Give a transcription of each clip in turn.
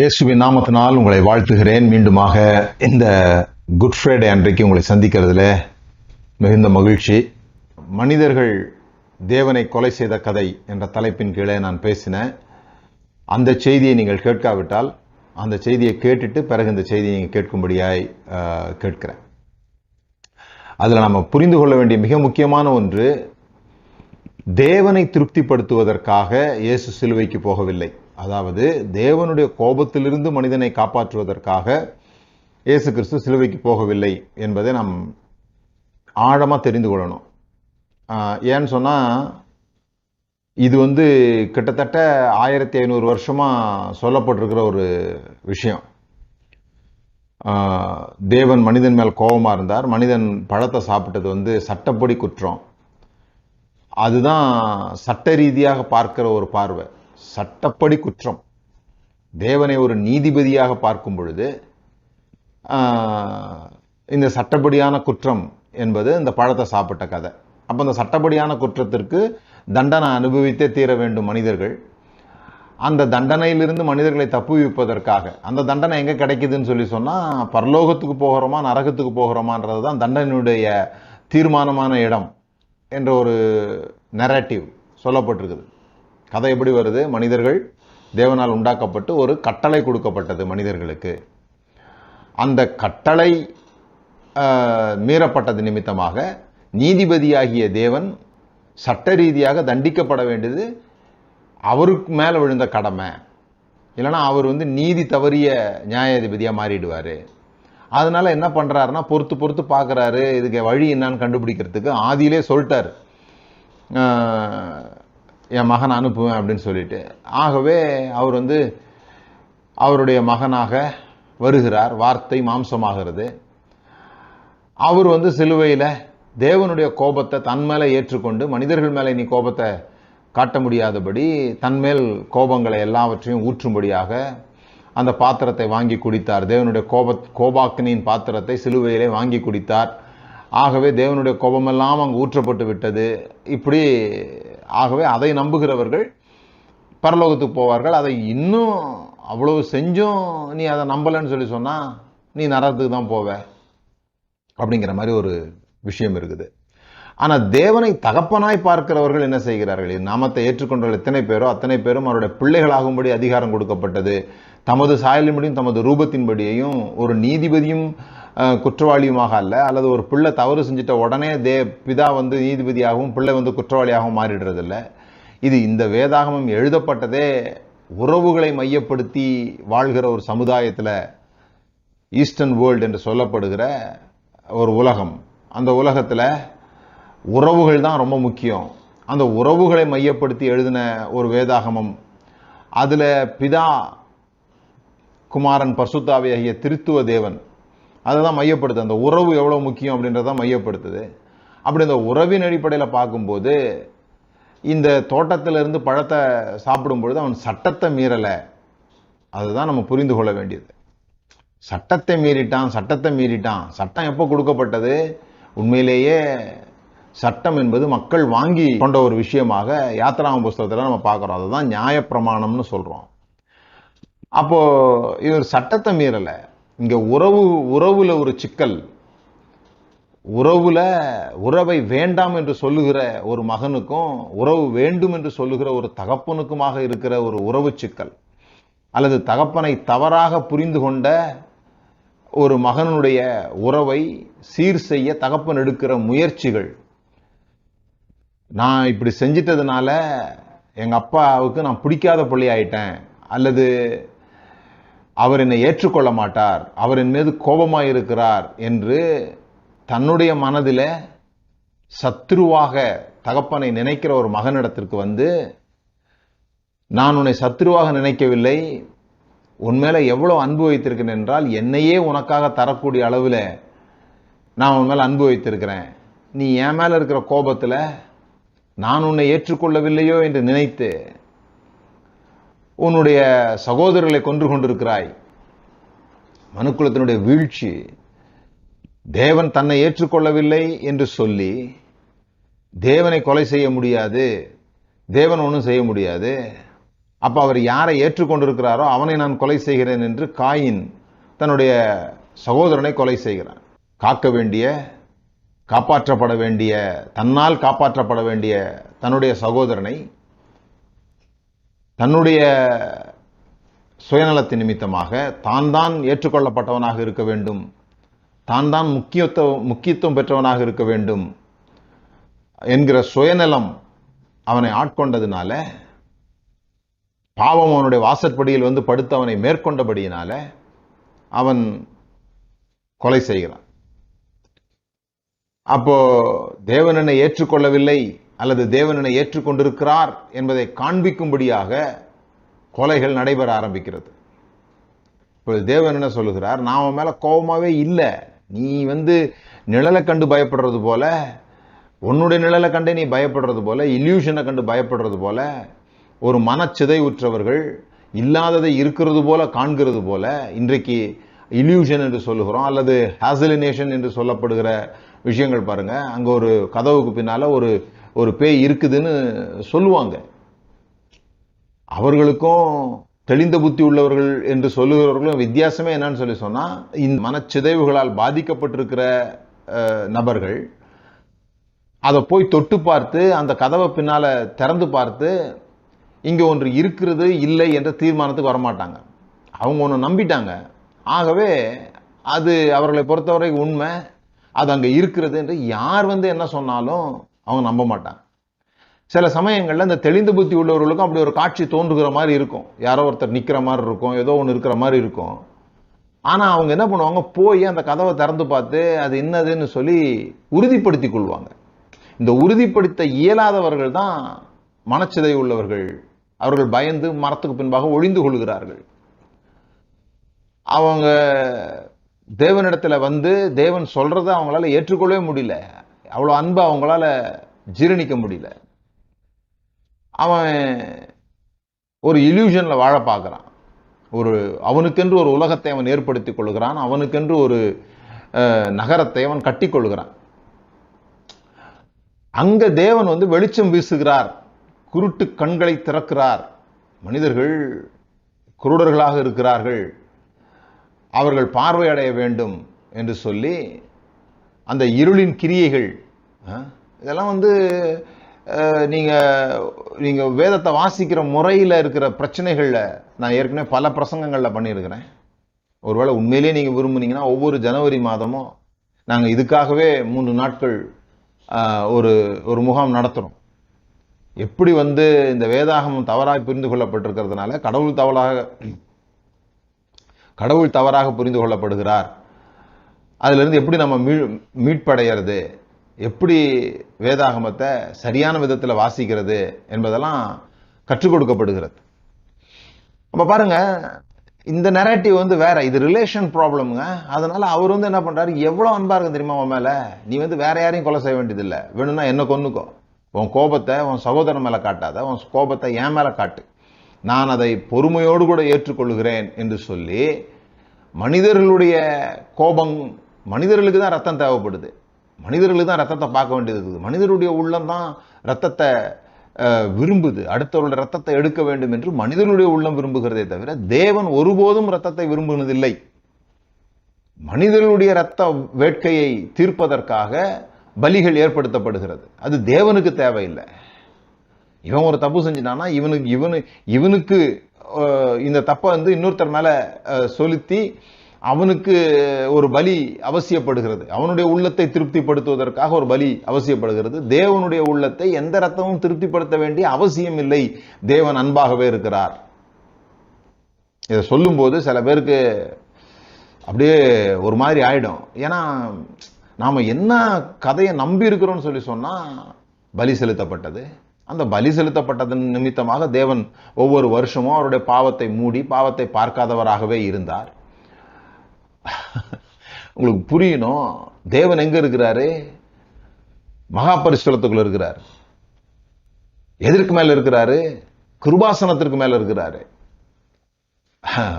இயேசுவின் நாமத்தினால் உங்களை வாழ்த்துகிறேன். மீண்டுமாக இந்த குட் ஃப்ரைடே அன்றைக்கு உங்களை சந்திக்கிறதுல மிகுந்த மகிழ்ச்சி. மனிதர்கள் தேவனை கொலை செய்த கதை என்ற தலைப்பின் கீழே நான் பேசினேன். அந்த செய்தியை நீங்கள் கேட்காவிட்டால் அந்த செய்தியை கேட்டுட்டு பிறகு இந்த செய்தியை நீங்கள் கேட்கும்படியாய் கேட்கிறேன். அதில் நம்ம புரிந்து கொள்ள வேண்டிய மிக முக்கியமான ஒன்று, தேவனை திருப்திப்படுத்துவதற்காக இயேசு சிலுவைக்கு போகவில்லை. அதாவது தேவனுடைய கோபத்திலிருந்து மனிதனை காப்பாற்றுவதற்காக இயேசு கிறிஸ்து சிலுவைக்கு போகவில்லை என்பதை நாம் ஆழமாக தெரிந்து கொள்ளணும். ஏன்னு சொன்னால், இது கிட்டத்தட்ட 1500 வருஷமாக சொல்லப்பட்டிருக்கிற ஒரு விஷயம். தேவன் மனிதன் மேல் கோபமாக இருந்தார். மனிதன் பழத்தை சாப்பிட்டது சட்டப்படி குற்றம். அதுதான் சட்ட ரீதியாக பார்க்கிற ஒரு பார்வை. சட்டப்படி குற்றம். தேவனை ஒரு நீதிபதியாக பார்க்கும் பொழுது இந்த சட்டப்படியான குற்றம் என்பது இந்த பழத்தை சாப்பிட்ட கதை. அப்போ இந்த சட்டப்படியான குற்றத்திற்கு தண்டனை அனுபவித்தே தீர வேண்டும் மனிதர்கள். அந்த தண்டனையிலிருந்து மனிதர்களை தப்புவிப்பதற்காக, அந்த தண்டனை எங்கே கிடைக்குதுன்னு சொல்லி சொன்னால், பரலோகத்துக்கு போகிறோமா நரகத்துக்கு போகிறோமான்றது தான் தண்டனையுடைய தீர்மானமான இடம் என்ற ஒரு நரேட்டிவ் சொல்லப்பட்டிருக்குது. கதை எப்படி வருது? மனிதர்கள் தேவனால் உண்டாக்கப்பட்டு ஒரு கட்டளை கொடுக்கப்பட்டது மனிதர்களுக்கு. அந்த கட்டளை மீறப்பட்டது நிமித்தமாக நீதிபதியாகிய தேவன் சட்ட ரீதியாக தண்டிக்கப்பட வேண்டியது அவருக்கு மேலே விழுந்த கடமை. இல்லைன்னா அவர் நீதி தவறிய நியாயாதிபதியாக மாறிடுவார். அதனால என்ன பண்ணுறாருன்னா, பொறுத்து பார்க்குறாரு, இதுக்கு வழி என்னான்னு கண்டுபிடிக்கிறதுக்கு. ஆதியிலே சொல்லிட்டார், என் மகனை அனுப்புவேன் அப்படின்னு சொல்லிட்டு. ஆகவே அவர் அவருடைய மகனாக வருகிறார். வார்த்தை மாம்சமாகிறது. அவர் சிலுவையில் தேவனுடைய கோபத்தை தன் மேலே ஏற்றுக்கொண்டு, மனிதர்கள் மேலே நீ கோபத்தை காட்ட முடியாதபடி தன்மேல் கோபங்களை எல்லாவற்றையும் ஊற்றும்படியாக அந்த பாத்திரத்தை வாங்கி குடித்தார். தேவனுடைய கோபாக்கினின் பாத்திரத்தை சிலுவையிலே வாங்கி குடித்தார். ஆகவே தேவனுடைய கோபமெல்லாம் அங்கு ஊற்றப்பட்டு விட்டது. இப்படி ஆகவே அதை நம்புகிறவர்கள் பரலோகத்துக்கு போவார்கள். அதை இன்னும் அவ்வளவு செஞ்சும் நீ அதை நம்பலைன்னு சொல்லி சொன்னால் நீ நரகத்துக்கு தான் போவ அப்படிங்கிற மாதிரி ஒரு விஷயம் இருக்குது. ஆனால் தேவனை தகப்பனாய் பார்க்கிறவர்கள் என்ன செய்கிறார்கள்? நாமத்தை ஏற்றுக்கொண்டவர்கள் எத்தனை பேரோ அத்தனை பேரும் அவருடைய பிள்ளைகளாகும்படி அதிகாரம் கொடுக்கப்பட்டது. தமது சாயலின்படியும் தமது ரூபத்தின்படியையும், ஒரு நீதிபதியும் குற்றவாளியுமாக அல்ல, அல்லது ஒரு பிள்ளை தவறு செஞ்சிட்ட உடனே பிதா நீதிபதியாகவும் பிள்ளை குற்றவாளியாகவும் மாறிடுறதில்ல. இது இந்த வேதாகமம் எழுதப்பட்டதே உறவுகளை மையப்படுத்தி வாழ்கிற ஒரு சமுதாயத்தில், ஈஸ்டர்ன் வேர்ல்டு என்று சொல்லப்படுகிற ஒரு உலகம். அந்த உலகத்தில் உறவுகள் தான் ரொம்ப முக்கியம். அந்த உறவுகளை மையப்படுத்தி எழுதின ஒரு வேதாகமம். அதில் பிதா, குமாரன், பரிசுத்த ஆவியாகிய திருத்துவ தேவன் அதை தான் மையப்படுத்து. அந்த உறவு எவ்வளோ முக்கியம் அப்படின்றதான் மையப்படுத்துது. அப்படி இந்த உறவின் அடிப்படையில் பார்க்கும்போது, இந்த தோட்டத்திலிருந்து பழத்தை சாப்பிடும் பொழுது அவன் சட்டத்தை மீறலை. அதுதான் நம்ம புரிந்து கொள்ள வேண்டியது. சட்டத்தை மீறிட்டான். சட்டம் எப்போ கொடுக்கப்பட்டது? உண்மையிலேயே சட்டம் என்பது மக்கள் வாங்கி கொண்ட ஒரு விஷயமாக யாத்திராம புஸ்தகத்தில் நம்ம பார்க்குறோம். அதுதான் நியாயப்பிரமாணம்னு சொல்கிறோம். அப்போ இவர் சட்டத்தை மீறலை. இங்கே உறவுல ஒரு சிக்கல். உறவை வேண்டாம் என்று சொல்லுகிற ஒரு மகனுக்கும் உறவு வேண்டும் என்று சொல்லுகிற ஒரு தகப்பனுக்குமாக இருக்கிற ஒரு உறவு சிக்கல், அல்லது தகப்பனை தவறாக புரிந்து கொண்ட ஒரு மகனுடைய உறவை சீர் செய்ய தகப்பன் எடுக்கிற முயற்சிகள். நான் இப்படி செஞ்சிட்டதுனால எங்கள் அப்பாவுக்கு நான் பிடிக்காத பிள்ளை ஆயிட்டேன், அல்லது அவர் என்னை ஏற்றுக்கொள்ள மாட்டார், அவர் என் மீது கோபமாக இருக்கிறார் என்று தன்னுடைய மனதில் சத்ருவாக தகப்பனை நினைக்கிற ஒரு மகனிடத்திற்கு நான் உன்னை சத்ருவாக நினைக்கவில்லை, உன்மேல எவ்வளோ அன்பு வைத்திருக்கிறேன் என்றால் என்னையே உனக்காக தரக்கூடிய அளவில் நான் உன் மேலே அன்பு வைத்திருக்கிறேன். நீ என் மேலே இருக்கிற கோபத்தில் நான் உன்னை ஏற்றுக்கொள்ளவில்லையோ என்று நினைத்து உன்னுடைய சகோதரர்களை கொன்று கொண்டிருக்கிறாய். மனுக்குலத்தினுடைய வீழ்ச்சி. தேவன் தன்னை ஏற்றுக்கொள்ளவில்லை என்று சொல்லி தேவனை கொலை செய்ய முடியாது, தேவன் ஒன்றும் செய்ய முடியாது. அப்ப அவர் யாரை ஏற்றுக்கொண்டிருக்கிறாரோ அவனை நான் கொலை செய்கிறேன் என்று காயின் தன்னுடைய சகோதரனை கொலை செய்கிறான். காப்பாற்றப்பட வேண்டிய தன்னால் காப்பாற்றப்பட வேண்டிய தன்னுடைய சகோதரனை தன்னுடைய சுயநலத்தின் நிமித்தமாக தான் ஏற்றுக்கொள்ளப்பட்டவனாக இருக்க வேண்டும், தான் முக்கியத்துவம் பெற்றவனாக இருக்க வேண்டும் என்கிற சுயநலம் அவனை ஆட்கொண்டதுனால, பாவம் அவனுடைய வாசற்படியில் வந்து படுத்து அவனை மேற்கொண்டபடியினால அவன் கொலை செய்கிறான். அப்போ தேவன் என்னை ஏற்றுக்கொள்ளவில்லை அல்லது தேவன் என்னை ஏற்றுக்கொண்டிருக்கிறார் என்பதை காண்பிக்கும்படியாக கொலைகள் நடைபெற ஆரம்பிக்கிறது. இப்போ தேவன் என்ன சொல்லுகிறார், நான் அவன் மேல கோபமாவே இல்லை, நீ நிழலை கண்டு பயப்படுறது போல, உன்னுடைய நிழலை கண்டே நீ பயப்படுறது போல, இல்யூஷனை கண்டு பயப்படுறது போல, ஒரு மனச்சிதை உற்றவர்கள் இல்லாததை இருக்கிறது போல காண்கிறது போல, இன்றைக்கு இல்யூஷன் என்று சொல்லுகிறோம் அல்லது ஹாசிலினேஷன் என்று சொல்லப்படுகிற விஷயங்கள் பாருங்க. அங்க ஒரு கதவுக்கு பின்னால ஒரு பேய் இருக்குதுன்னு சொல்லுவாங்க. அவர்களுக்கும் தெளிந்த புத்தி உள்ளவர்கள் என்று சொல்லுகிறவர்களும் வித்தியாசமே என்னன்னு சொல்லி சொன்னா, இந்த மனச்சிதைவுகளால் பாதிக்கப்பட்டிருக்கிற நபர்கள் அதை போய் தொட்டு பார்த்து அந்த கதவை பின்னால திறந்து பார்த்து இங்க ஒன்று இருக்கிறது இல்லை என்ற தீர்மானத்துக்கு வரமாட்டாங்க. அவங்க ஒன்று நம்பிட்டாங்க. ஆகவே அது அவர்களை பொறுத்தவரை உண்மை, அது அங்க இருக்கிறது என்று யார் என்ன சொன்னாலும் அவங்க நம்ப மாட்டாங்க. சில சமயங்கள்ல இந்த தெளிந்த புத்தி உள்ளவர்களுக்கும் அப்படி ஒரு காட்சி தோன்றுகிற மாதிரி இருக்கும். யாரோ ஒருத்தர் நிக்கிற மாதிரி இருக்கும், ஏதோ ஒன்று இருக்கிற மாதிரி இருக்கும். ஆனா அவங்க என்ன பண்ணுவாங்க, போய் அந்த கதவை திறந்து பார்த்து அது என்னதுன்னு சொல்லி உறுதிப்படுத்திக் கொள்வாங்க. இந்த உறுதிப்படுத்த இயலாதவர்கள் தான் மனச்சிதை உள்ளவர்கள். அவர்கள் பயந்து மரத்துக்கு பின்பாக ஒளிந்து கொள்கிறார்கள். அவங்க தேவனிடத்துல தேவன் சொல்றதை அவங்களால ஏற்றுக்கொள்ளவே முடியல. அவ்வளவு அன்பை அவங்களால ஜீரணிக்க முடியல. அவன் ஒரு இல்யூஷன்ல வாழ பார்க்கிறான். அவனுக்கென்று ஒரு உலகத்தை அவன் ஏற்படுத்திக் கொள்கிறான். அவனுக்கென்று ஒரு நகரத்தை அவன் கட்டி கொள்கிறான். அங்க தேவன் வெளிச்சம் வீசுகிறார், குருட்டு கண்களை திறக்கிறார். மனிதர்கள் குருடர்களாக இருக்கிறார்கள், அவர்கள் பார்வையடைய வேண்டும் என்று சொல்லி அந்த இருளின் கிரியைகள், இதெல்லாம் நீங்க வேதத்தை வாசிக்கிற முறையில் இருக்கிற பிரச்சனைகள்ல நான் ஏற்கனவே பல பிரசங்கங்கள்ல பண்ணியிருக்கிறேன். ஒருவேளை உண்மையிலேயே நீங்க விரும்புனீங்கன்னா ஒவ்வொரு ஜனவரி மாதமும் நாங்க இதுக்காகவே 3 நாட்கள் ஒரு முகாம் நடத்துறோம். எப்படி இந்த வேதாகமம் தவறாக புரிந்து கொள்ளப்பட்டிருக்கிறதுனால கடவுள் தவறாக புரிந்து கொள்ளப்படுகிறார், அதுல இருந்து எப்படி நம்ம மீட்படைகிறது, எப்படி வேதாகமத்தை சரியான விதத்தில் வாசிக்கிறது என்பதெல்லாம் கற்றுக் கொடுக்கப்படுகிறது. அப்ப பாருங்க, இந்த நரேட்டிவ் வேற, இது ரிலேஷன் ப்ராப்ளம்ங்க. அதனால அவர் என்ன பண்றாரு, எவ்வளவு அன்பா இருக்கு தெரியுமா உன் மேல, நீ வேற யாரையும் கொலை செய்ய வேண்டியதில்லை, வேணும்னா என்ன கொன்னுக்கோ, உன் கோபத்தை உன் சகோதரன் மேல காட்டாத, உன் கோபத்தை என் மேல காட்டு, நான் அதை பொறுமையோடு கூட ஏற்றுக்கொள்கிறேன் என்று சொல்லி, மனிதர்களுடைய கோபம், மனிதர்களுக்கு தான் ரத்தம் தேவைப்படுது, மனிதர்களுக்கு தான் ரத்தத்தை பார்க்க வேண்டியது இருக்குது, மனிதருடைய உள்ளம் தான் ரத்தத்தை விரும்புது, அடுத்தவருடைய ரத்தத்தை எடுக்க வேண்டும் என்று மனிதனுடைய உள்ளம் விரும்புகிறதே தவிர தேவன் ஒருபோதும் ரத்தத்தை விரும்புவதில்லை. மனிதனுடைய ரத்த வேட்கையை தீர்ப்பதற்காக பலிகள் ஏற்படுத்தப்படுகிறது, அது தேவனுக்கு தேவையில்லை. இவன் ஒரு தப்பு செஞ்சிட்டானா இவனுக்கு இந்த தப்பை இன்னொருத்தர் மேல செலுத்தி அவனுக்கு ஒரு பலி அவசியப்படுகிறது, அவனுடைய உள்ளத்தை திருப்திப்படுத்துவதற்காக ஒரு பலி அவசியப்படுகிறது. தேவனுடைய உள்ளத்தை எந்த ரத்தமும் திருப்திப்படுத்த வேண்டிய அவசியம் இல்லை, தேவன் அன்பாகவே இருக்கிறார். இதை சொல்லும் போது சில பேருக்கு அப்படியே ஒரு மாதிரி ஆயிடும். ஏன்னா நாம என்ன கதையை நம்பி இருக்கிறோம்னு சொல்லி சொன்னா, பலி செலுத்தப்பட்டது, அந்த பலி செலுத்தப்பட்டதன் நிமித்தமாக தேவன் ஒவ்வொரு வருஷமும் அவருடைய பாவத்தை மூடி பாவத்தை பார்க்காதவராகவே இருந்தார். உங்களுக்கு புரியணும், தேவன் எங்க இருக்கிறாரு, மகா பரிசுத்தத்துக்குள்ள இருக்கிறாரு. எதற்கு மேல இருக்கிறாரு, கிருபாசனத்திற்கு மேல இருக்கிறாரு.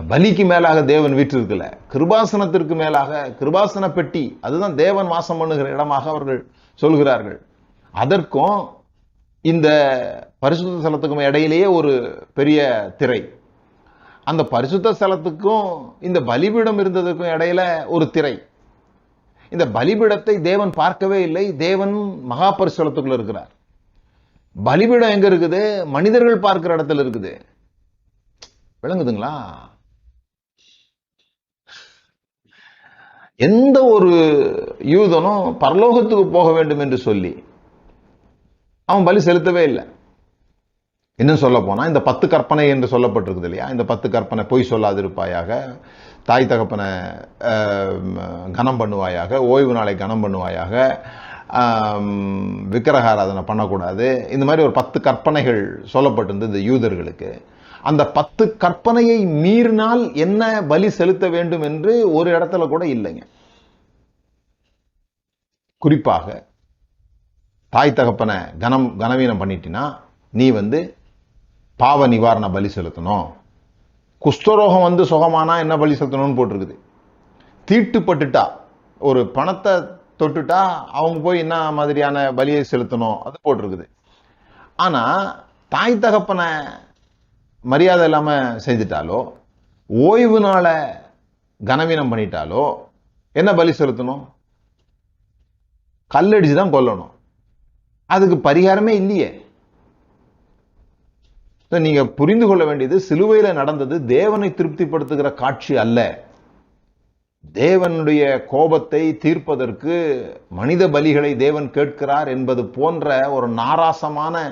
பலிக்கு மேலாக தேவன் வீட்டு இருக்கல, கிருபாசனத்திற்கு மேலாக, கிருபாசன பெட்டி, அதுதான் தேவன் வாசம் பண்ணுகிற இடமாக அவர்கள் சொல்கிறார்கள். அதற்கும் இந்த பரிசுத்த ஸ்தலத்துக்கும் இடையிலேயே ஒரு பெரிய திரை. அந்த பரிசுத்த ஸ்தலத்துக்கும் இந்த பலிபீடம் இருந்ததுக்கும் இடையில ஒரு திரை. இந்த பலிபீடத்தை தேவன் பார்க்கவே இல்லை. தேவன் மகா பரிசுத்தலத்துக்குள்ள இருக்கிறார். பலிபீடம் எங்க இருக்குது? மனிதர்கள் பார்க்கிற இடத்துல இருக்குது. விளங்குதுங்களா? எந்த ஒரு யூதனும் பரலோகத்துக்கு போக வேண்டும் என்று சொல்லி அவன் பலி செலுத்தவே இல்லை. இன்னும் சொல்ல போனா இந்த 10 கற்பனை என்று சொல்லப்பட்டிருக்குது இல்லையா? இந்த 10 கற்பனை, பொய் சொல்லாதிருப்பாயாக, தாய் தகப்பனை கனம் பண்ணுவாயாக, ஓய்வு நாளை கனம் பண்ணுவாயாக, விக்கிரகாராதனை பண்ணக்கூடாது, இந்த மாதிரி ஒரு 10 கற்பனைகள் சொல்லப்பட்டிருந்தது யூதர்களுக்கு. அந்த 10 கற்பனையை மீறினால் என்ன பலி செலுத்த வேண்டும் என்று ஒரு இடத்துல கூட இல்லைங்க. குறிப்பாக தாய் தகப்பனை கனவீனம் பண்ணிட்டினா நீ பாவ நிவாரண பலி செலுத்தணும். குஷ்டரோகம் சுகமானா என்ன பலி செலுத்தணும்னு போட்டிருக்குது. தீட்டுப்பட்டுட்டா, ஒரு பணத்தை தொட்டுட்டா அவங்க போய் என்ன மாதிரியான பலியை செலுத்தணும் அது போட்டிருக்குது. ஆனா தாய் தகப்பனை மரியாதை இல்லாம செஞ்சுட்டாலோ, ஓய்வு நாளை கனவீனம் பண்ணிட்டாலோ என்ன பலி செலுத்தணும்? கல்லடிச்சுதான் கொல்லணும். அதுக்கு பரிகாரமே இல்லையே. நீங்க புரிந்து கொள்ள வேண்டியது, சிலுவையில நடந்தது தேவனை திருப்திப்படுத்துகிற காட்சி அல்ல. தேவனுடைய கோபத்தை தீர்ப்பதற்கு மனித பலிகளை தேவன் கேட்கிறார் என்பது போன்ற ஒரு நாராசமான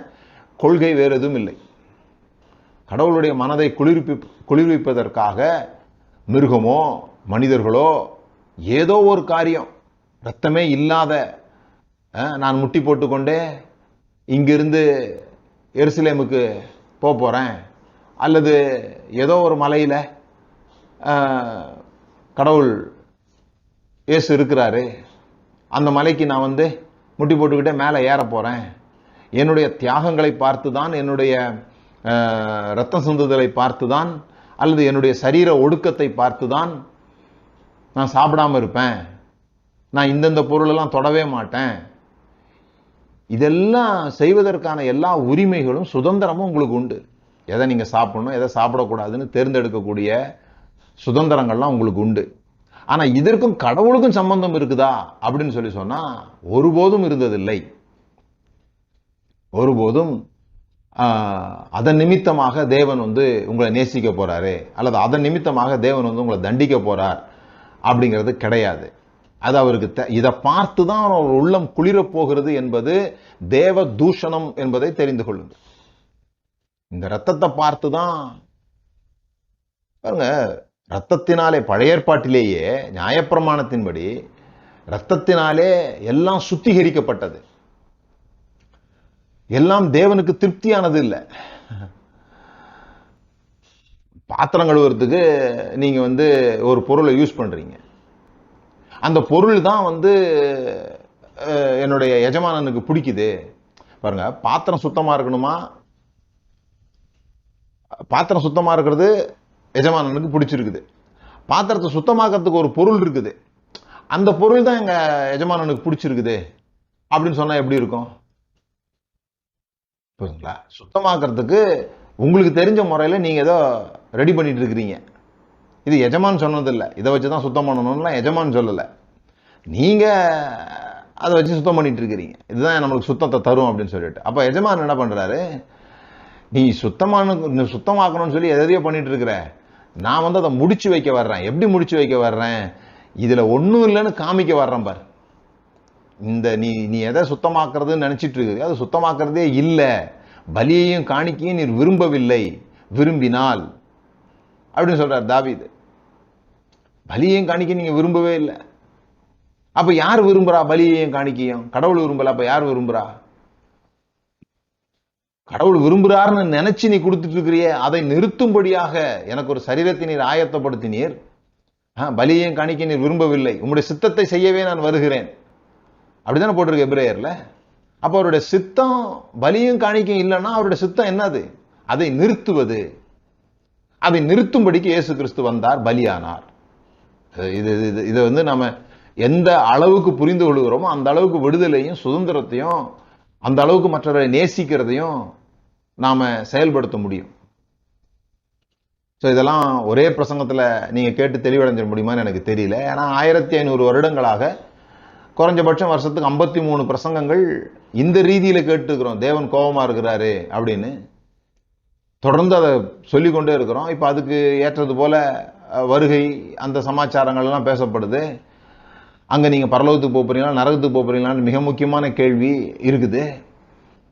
கொள்கை வேறு எதுவும் இல்லை. கடவுளுடைய மனதை குளிர்விப்பதற்காக மிருகமோ மனிதர்களோ ஏதோ ஒரு காரியம், ரத்தமே இல்லாத, நான் முட்டி போட்டுக்கொண்டே இங்கிருந்து எருசலேமுக்கு போறேன், அல்லது ஏதோ ஒரு மலையில கடவுள் இயேசு இருக்கிறாரு, அந்த மலைக்கு நான் முட்டி போட்டுக்கிட்டே மேலே ஏற போறேன், என்னுடைய தியாகங்களை பார்த்துதான், என்னுடைய ரத்தம் சிந்துதலை பார்த்துதான், அல்லது என்னுடைய சரீர ஒடுக்கத்தை பார்த்துதான் நான் சாப்பிடாம இருப்பேன், நான் இந்தந்த பொருளெல்லாம் தொடவே மாட்டேன். இதெல்லாம் செய்வதற்கான எல்லா உரிமைகளும் சுதந்திரமும் உங்களுக்கு உண்டு. எதை நீங்க சாப்பிடணும், எதை சாப்பிடக்கூடாதுன்னு தேர்ந்தெடுக்கக்கூடிய சுதந்திரங்கள்லாம் உங்களுக்கு உண்டு. ஆனா இதற்கும் கடவுளுக்கும் சம்பந்தம் இருக்குதா அப்படின்னு சொன்னா ஒருபோதும் இருந்ததில்லை. ஒருபோதும் அதன் நிமித்தமாக தேவன் உங்களை நேசிக்க போறாரு, அல்லது அதன் நிமித்தமாக தேவன் உங்களை தண்டிக்க போறார் அப்படிங்கிறது கிடையாது. அது அவருக்கு இதை பார்த்துதான் அவர் உள்ளம் குளிர போகிறது என்பது தேவ தூஷணம் என்பதை தெரிந்து கொள்ளுங்கள். இந்த ரத்தத்தை பார்த்துதான் பாருங்க, ரத்தத்தினாலே பழைய ஏற்பாட்டிலேயே நியாயப்பிரமாணத்தின்படி ரத்தத்தினாலே எல்லாம் சுத்திகரிக்கப்பட்டது. எல்லாம் தேவனுக்கு திருப்தியானது இல்லை. பாத்திரம் கழுவுறதுக்கு நீங்க ஒரு பொருளை யூஸ் பண்றீங்க, அந்த பொருள் தான் என்னுடைய எஜமானனுக்கு பிடிக்குது. பாருங்க, பாத்திரம் சுத்தமா இருக்கணுமா? பாத்திரம் சுத்தமா இருக்கிறது எஜமானனுக்கு பிடிச்சிருக்குது. பாத்திரத்தை சுத்தமாக்கிறதுக்கு ஒரு பொருள் இருக்குது, அந்த பொருள் தான் எங்க எஜமானனுக்கு பிடிச்சிருக்குது அப்படின்னு சொன்னா எப்படி இருக்கும்? புரியுங்களா? சுத்தமாக்கிறதுக்கு உங்களுக்கு தெரிஞ்ச முறையில நீங்க ஏதோ ரெடி பண்ணிட்டு இருக்கிறீங்க. இது எஜமான் சொன்னதில்லை, இதை வச்சுதான் சுத்தம் பண்ணணும்லாம் எஜமான் சொல்லல, நீங்க அதை வச்சு சுத்தம் பண்ணிட்டு இருக்கிறீங்க. இதுதான் நம்மளுக்கு சுத்தத்தை தரும் அப்படின்னு சொல்லிட்டு. அப்ப எஜமான் என்ன பண்றாரு? நீ சுத்தமாக்கணும்னு சொல்லி எதையோ பண்ணிட்டு இருக்கிற, நான் அதை முடிச்சு வைக்க வர்றேன். எப்படி முடிச்சு வைக்க வர்றேன்? இதுல ஒண்ணும் இல்லைன்னு காமிக்க வர்றேன் பார். இந்த நீ எதை சுத்தமாக்குறதுன்னு நினைச்சிட்டு இருக்கு, அது சுத்தமாக்குறதே இல்லை. பலியையும் காணிக்கையும் நீர் விரும்பவில்லை, விரும்பினால் அப்படின்னு சொல்றார் தாவீது. பலியையும் காணிக்கையும் நீங்க விரும்பவே இல்லை. அப்ப யார் விரும்புறா பலியையும் காணிக்கையும்? கடவுள் விரும்பல. அப்ப யார் விரும்புறா? கடவுள் விரும்புறாருன்னு நினைச்சு நீ கொடுத்துட்டு இருக்கிறியே, அதை நிறுத்தும்படியாக எனக்கு ஒரு சரீரத்தை நீர் ஆயத்தப்படுத்தினீர், பலியையும் காணிக்க நீர் விரும்பவில்லை, உங்களுடைய சித்தத்தை செய்யவே நான் வருகிறேன் அப்படித்தானே போட்டிருக்கு எபிரேயர்ல. அப்ப அவருடைய சித்தம் பலியும் காணிக்கையும் இல்லைன்னா அவருடைய சித்தம் என்னது? அதை நிறுத்துவது. அதை நிறுத்தும்படிக்கு இயேசு கிறிஸ்து வந்தார், பலியானார். இதை நம்ம எந்த அளவுக்கு புரிந்து கொள்கிறோமோ அந்த அளவுக்கு விடுதலையும் சுதந்திரத்தையும் அந்த அளவுக்கு மற்றவரை நேசிக்கிறதையும் நாம செயல்படுத்த முடியும். ஸோ இதெல்லாம் ஒரே பிரசங்கத்தில் நீங்கள் கேட்டு தெளிவடைஞ்சிட முடியுமான்னு எனக்கு தெரியல. ஏன்னா 1500 வருடங்களாக குறைஞ்சபட்சம் வருஷத்துக்கு 53 பிரசங்கங்கள் இந்த ரீதியில் கேட்டுக்கிறோம். தேவன் கோபமாக இருக்கிறாரு அப்படின்னு தொடர்ந்து அதை சொல்லிக்கொண்டே இருக்கிறோம். இப்போ அதுக்கு ஏற்றது போல வருகை அந்த சமாச்சாரங்கள்லாம் பேசப்படுது. அங்கே நீங்கள் பரலோகத்துக்கு போகிறீங்களா நரகத்துக்கு போகிறீங்களான்னு மிக முக்கியமான கேள்வி இருக்குது.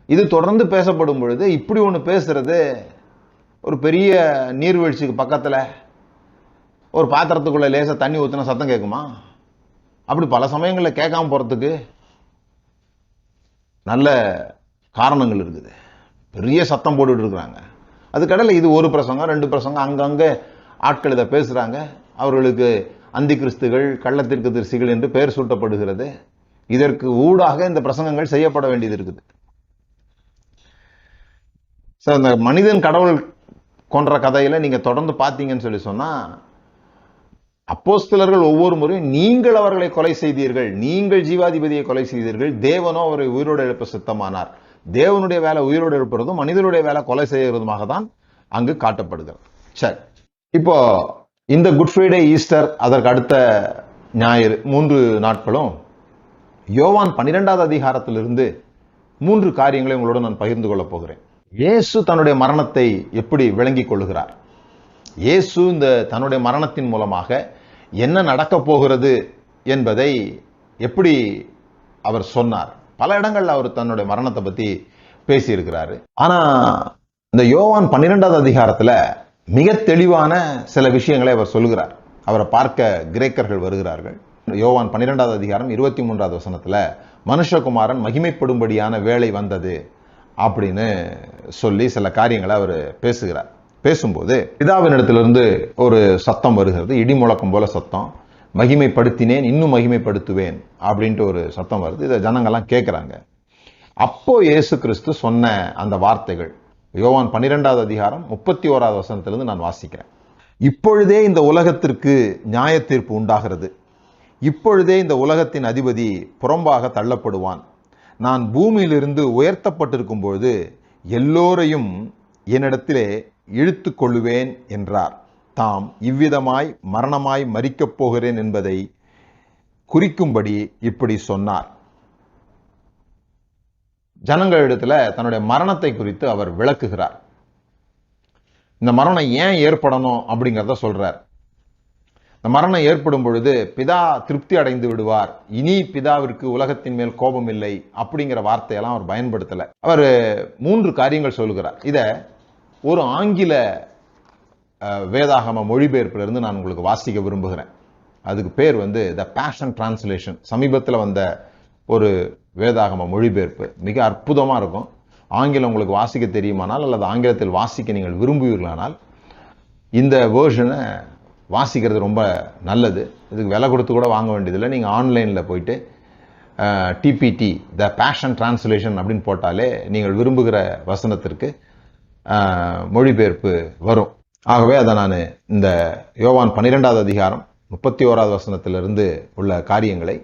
இது தொடர்ந்து பேசப்படும் பொழுது இப்படி ஒன்று பேசுறது ஒரு பெரிய நீர்வீழ்ச்சிக்கு பக்கத்தில் ஒரு பாத்திரத்துக்குள்ள லேசாக தண்ணி ஊற்றினா சத்தம் கேட்குமா? அப்படி பல சமயங்களில் கேட்காம போகிறதுக்கு நல்ல காரணங்கள் இருக்குது. பெரிய சத்தம் போட்டுட்டு இருக்கிறாங்க. அதுக்கடையில் இது ஒரு பிரசங்கம் 2 பிரசங்கம் அங்கங்கே ஆட்கள் இதை பேசுகிறாங்க. அவர்களுக்கு அந்தி கிறிஸ்துகள் கள்ளத்திற்கு தரிசிகள் என்று பெயர் சூட்டப்படுகிறது. இதற்கு ஊடாக இந்த பிரசங்கங்கள் செய்யப்பட வேண்டியது இருக்குது. சார், இந்த மனிதன் கடவுள் கொன்ற கதையில நீங்க தொடர்ந்து பார்த்தீங்கன்னு சொல்லி சொன்னா, அப்போஸ்தலர்கள் ஒவ்வொரு முறையும் நீங்கள் அவர்களை கொலை செய்தீர்கள், நீங்கள் ஜீவாதிபதியை கொலை செய்தீர்கள், தேவனோ அவரை உயிரோடு எழுப்ப சித்தமானார். தேவனுடைய வேலை உயிரோடு எழுப்புறதும் மனிதனுடைய வேலை கொலை செய்யறதுமாக தான் அங்கு காட்டப்படுகிறது. சரி, இப்போ இந்த குட் ஃப்ரைடே, ஈஸ்டர், அதற்கு அடுத்த ஞாயிறு 3 நாட்களும் யோவான் 12வது அதிகாரத்திலிருந்து 3 காரியங்களை உங்களோட நான் பகிர்ந்து கொள்ள போகிறேன். இயேசு தன்னுடைய மரணத்தை எப்படி விளங்கிக் கொள்ளுகிறார், இயேசு இந்த தன்னுடைய மரணத்தின் மூலமாக என்ன நடக்க போகிறது என்பதை எப்படி அவர் சொன்னார். பல இடங்கள்ல அவர் தன்னுடைய மரணத்தை பத்தி பேசியிருக்கிறாரு. ஆனா இந்த யோவான் 12வது அதிகாரத்துல மிக தெளிவான சில விஷயங்களை அவர் சொல்லுகிறார். அவரை பார்க்க கிரேக்கர்கள் வருகிறார்கள். யோவான் 12வது அதிகாரம் 23வது வசனத்துல மனுஷகுமாரன் மகிமைப்படும்படியான வேளை வந்தது அப்படின்னு சொல்லி சில காரியங்களை அவர் பேசுகிறார். பேசும்போது பிதாவினிடத்திலிருந்து ஒரு சத்தம் வருகிறது, இடி முழக்கம் போல சத்தம். மகிமைப்படுத்தினேன், இன்னும் மகிமைப்படுத்துவேன் அப்படின்ட்டு ஒரு சத்தம் வருது. இதை ஜனங்கள்லாம் கேட்கிறாங்க. அப்போ இயேசு கிறிஸ்து சொன்ன அந்த வார்த்தைகள் யோவான் 12வது அதிகாரம் 31வது வசனத்திலிருந்து நான் வாசிக்கிறேன். இப்பொழுதே இந்த உலகத்திற்கு நியாய தீர்ப்பு உண்டாகிறது. இப்பொழுதே இந்த உலகத்தின் அதிபதி புறம்பாக தள்ளப்படுவான். நான் பூமியிலிருந்து உயர்த்தப்பட்டிருக்கும் பொழுது எல்லோரையும் என்னிடத்திலே இழுத்து கொள்ளுவேன் என்றார். தாம் இவ்விதமாய் மரணமாய் மரிக்கப் போகிறேன் என்பதை குறிக்கும்படி இப்படி சொன்னார். ஜனங்களிடத்துல தன்னுடைய மரணத்தை குறித்து அவர் விளக்குகிறார். இந்த மரணம் ஏன் ஏற்படணும் அப்படிங்கிறத சொல்றார். இந்த மரணம் ஏற்படும் பொழுது பிதா திருப்தி அடைந்து விடுவார், இனி பிதாவிற்கு உலகத்தின் மேல் கோபம் இல்லை அப்படிங்கிற வார்த்தையெல்லாம் அவர் பயன்படுத்தல. அவர் 3 காரியங்கள் சொல்லுகிறார். இத ஒரு ஆங்கில வேதாகம மொழிபெயர்ப்பிலிருந்து நான் உங்களுக்கு வாசிக்க விரும்புகிறேன். அதுக்கு பேர் த பேஷன் டிரான்ஸ்லேஷன். சமீபத்தில் வந்த ஒரு வேதாகம மொழிபெயர்ப்பு மிக அற்புதமா இருக்கும். ஆங்கிலம் உங்களுக்கு வாசிக்க தெரியுமானால் அல்லது ஆங்கிலத்தில் வாசிக்க நீங்கள் விரும்புவீர்களானால் இந்த வேர்ஷனை வாசிக்கிறது ரொம்ப நல்லது. இதுக்கு விலை கொடுத்து கூட வாங்க வேண்டியதில்லை. நீங்கள் ஆன்லைனில் போயிட்டு டிபிடி த பேஷன் டிரான்ஸ்லேஷன் அப்படின்னு போட்டாலே நீங்கள் விரும்புகிற வசனத்திற்கு மொழிபெயர்ப்பு வரும். ஆகவே அதை நான் இந்த யோவான் 12வது அதிகாரம் 31வது வசனத்திலிருந்து உள்ள காரியங்களை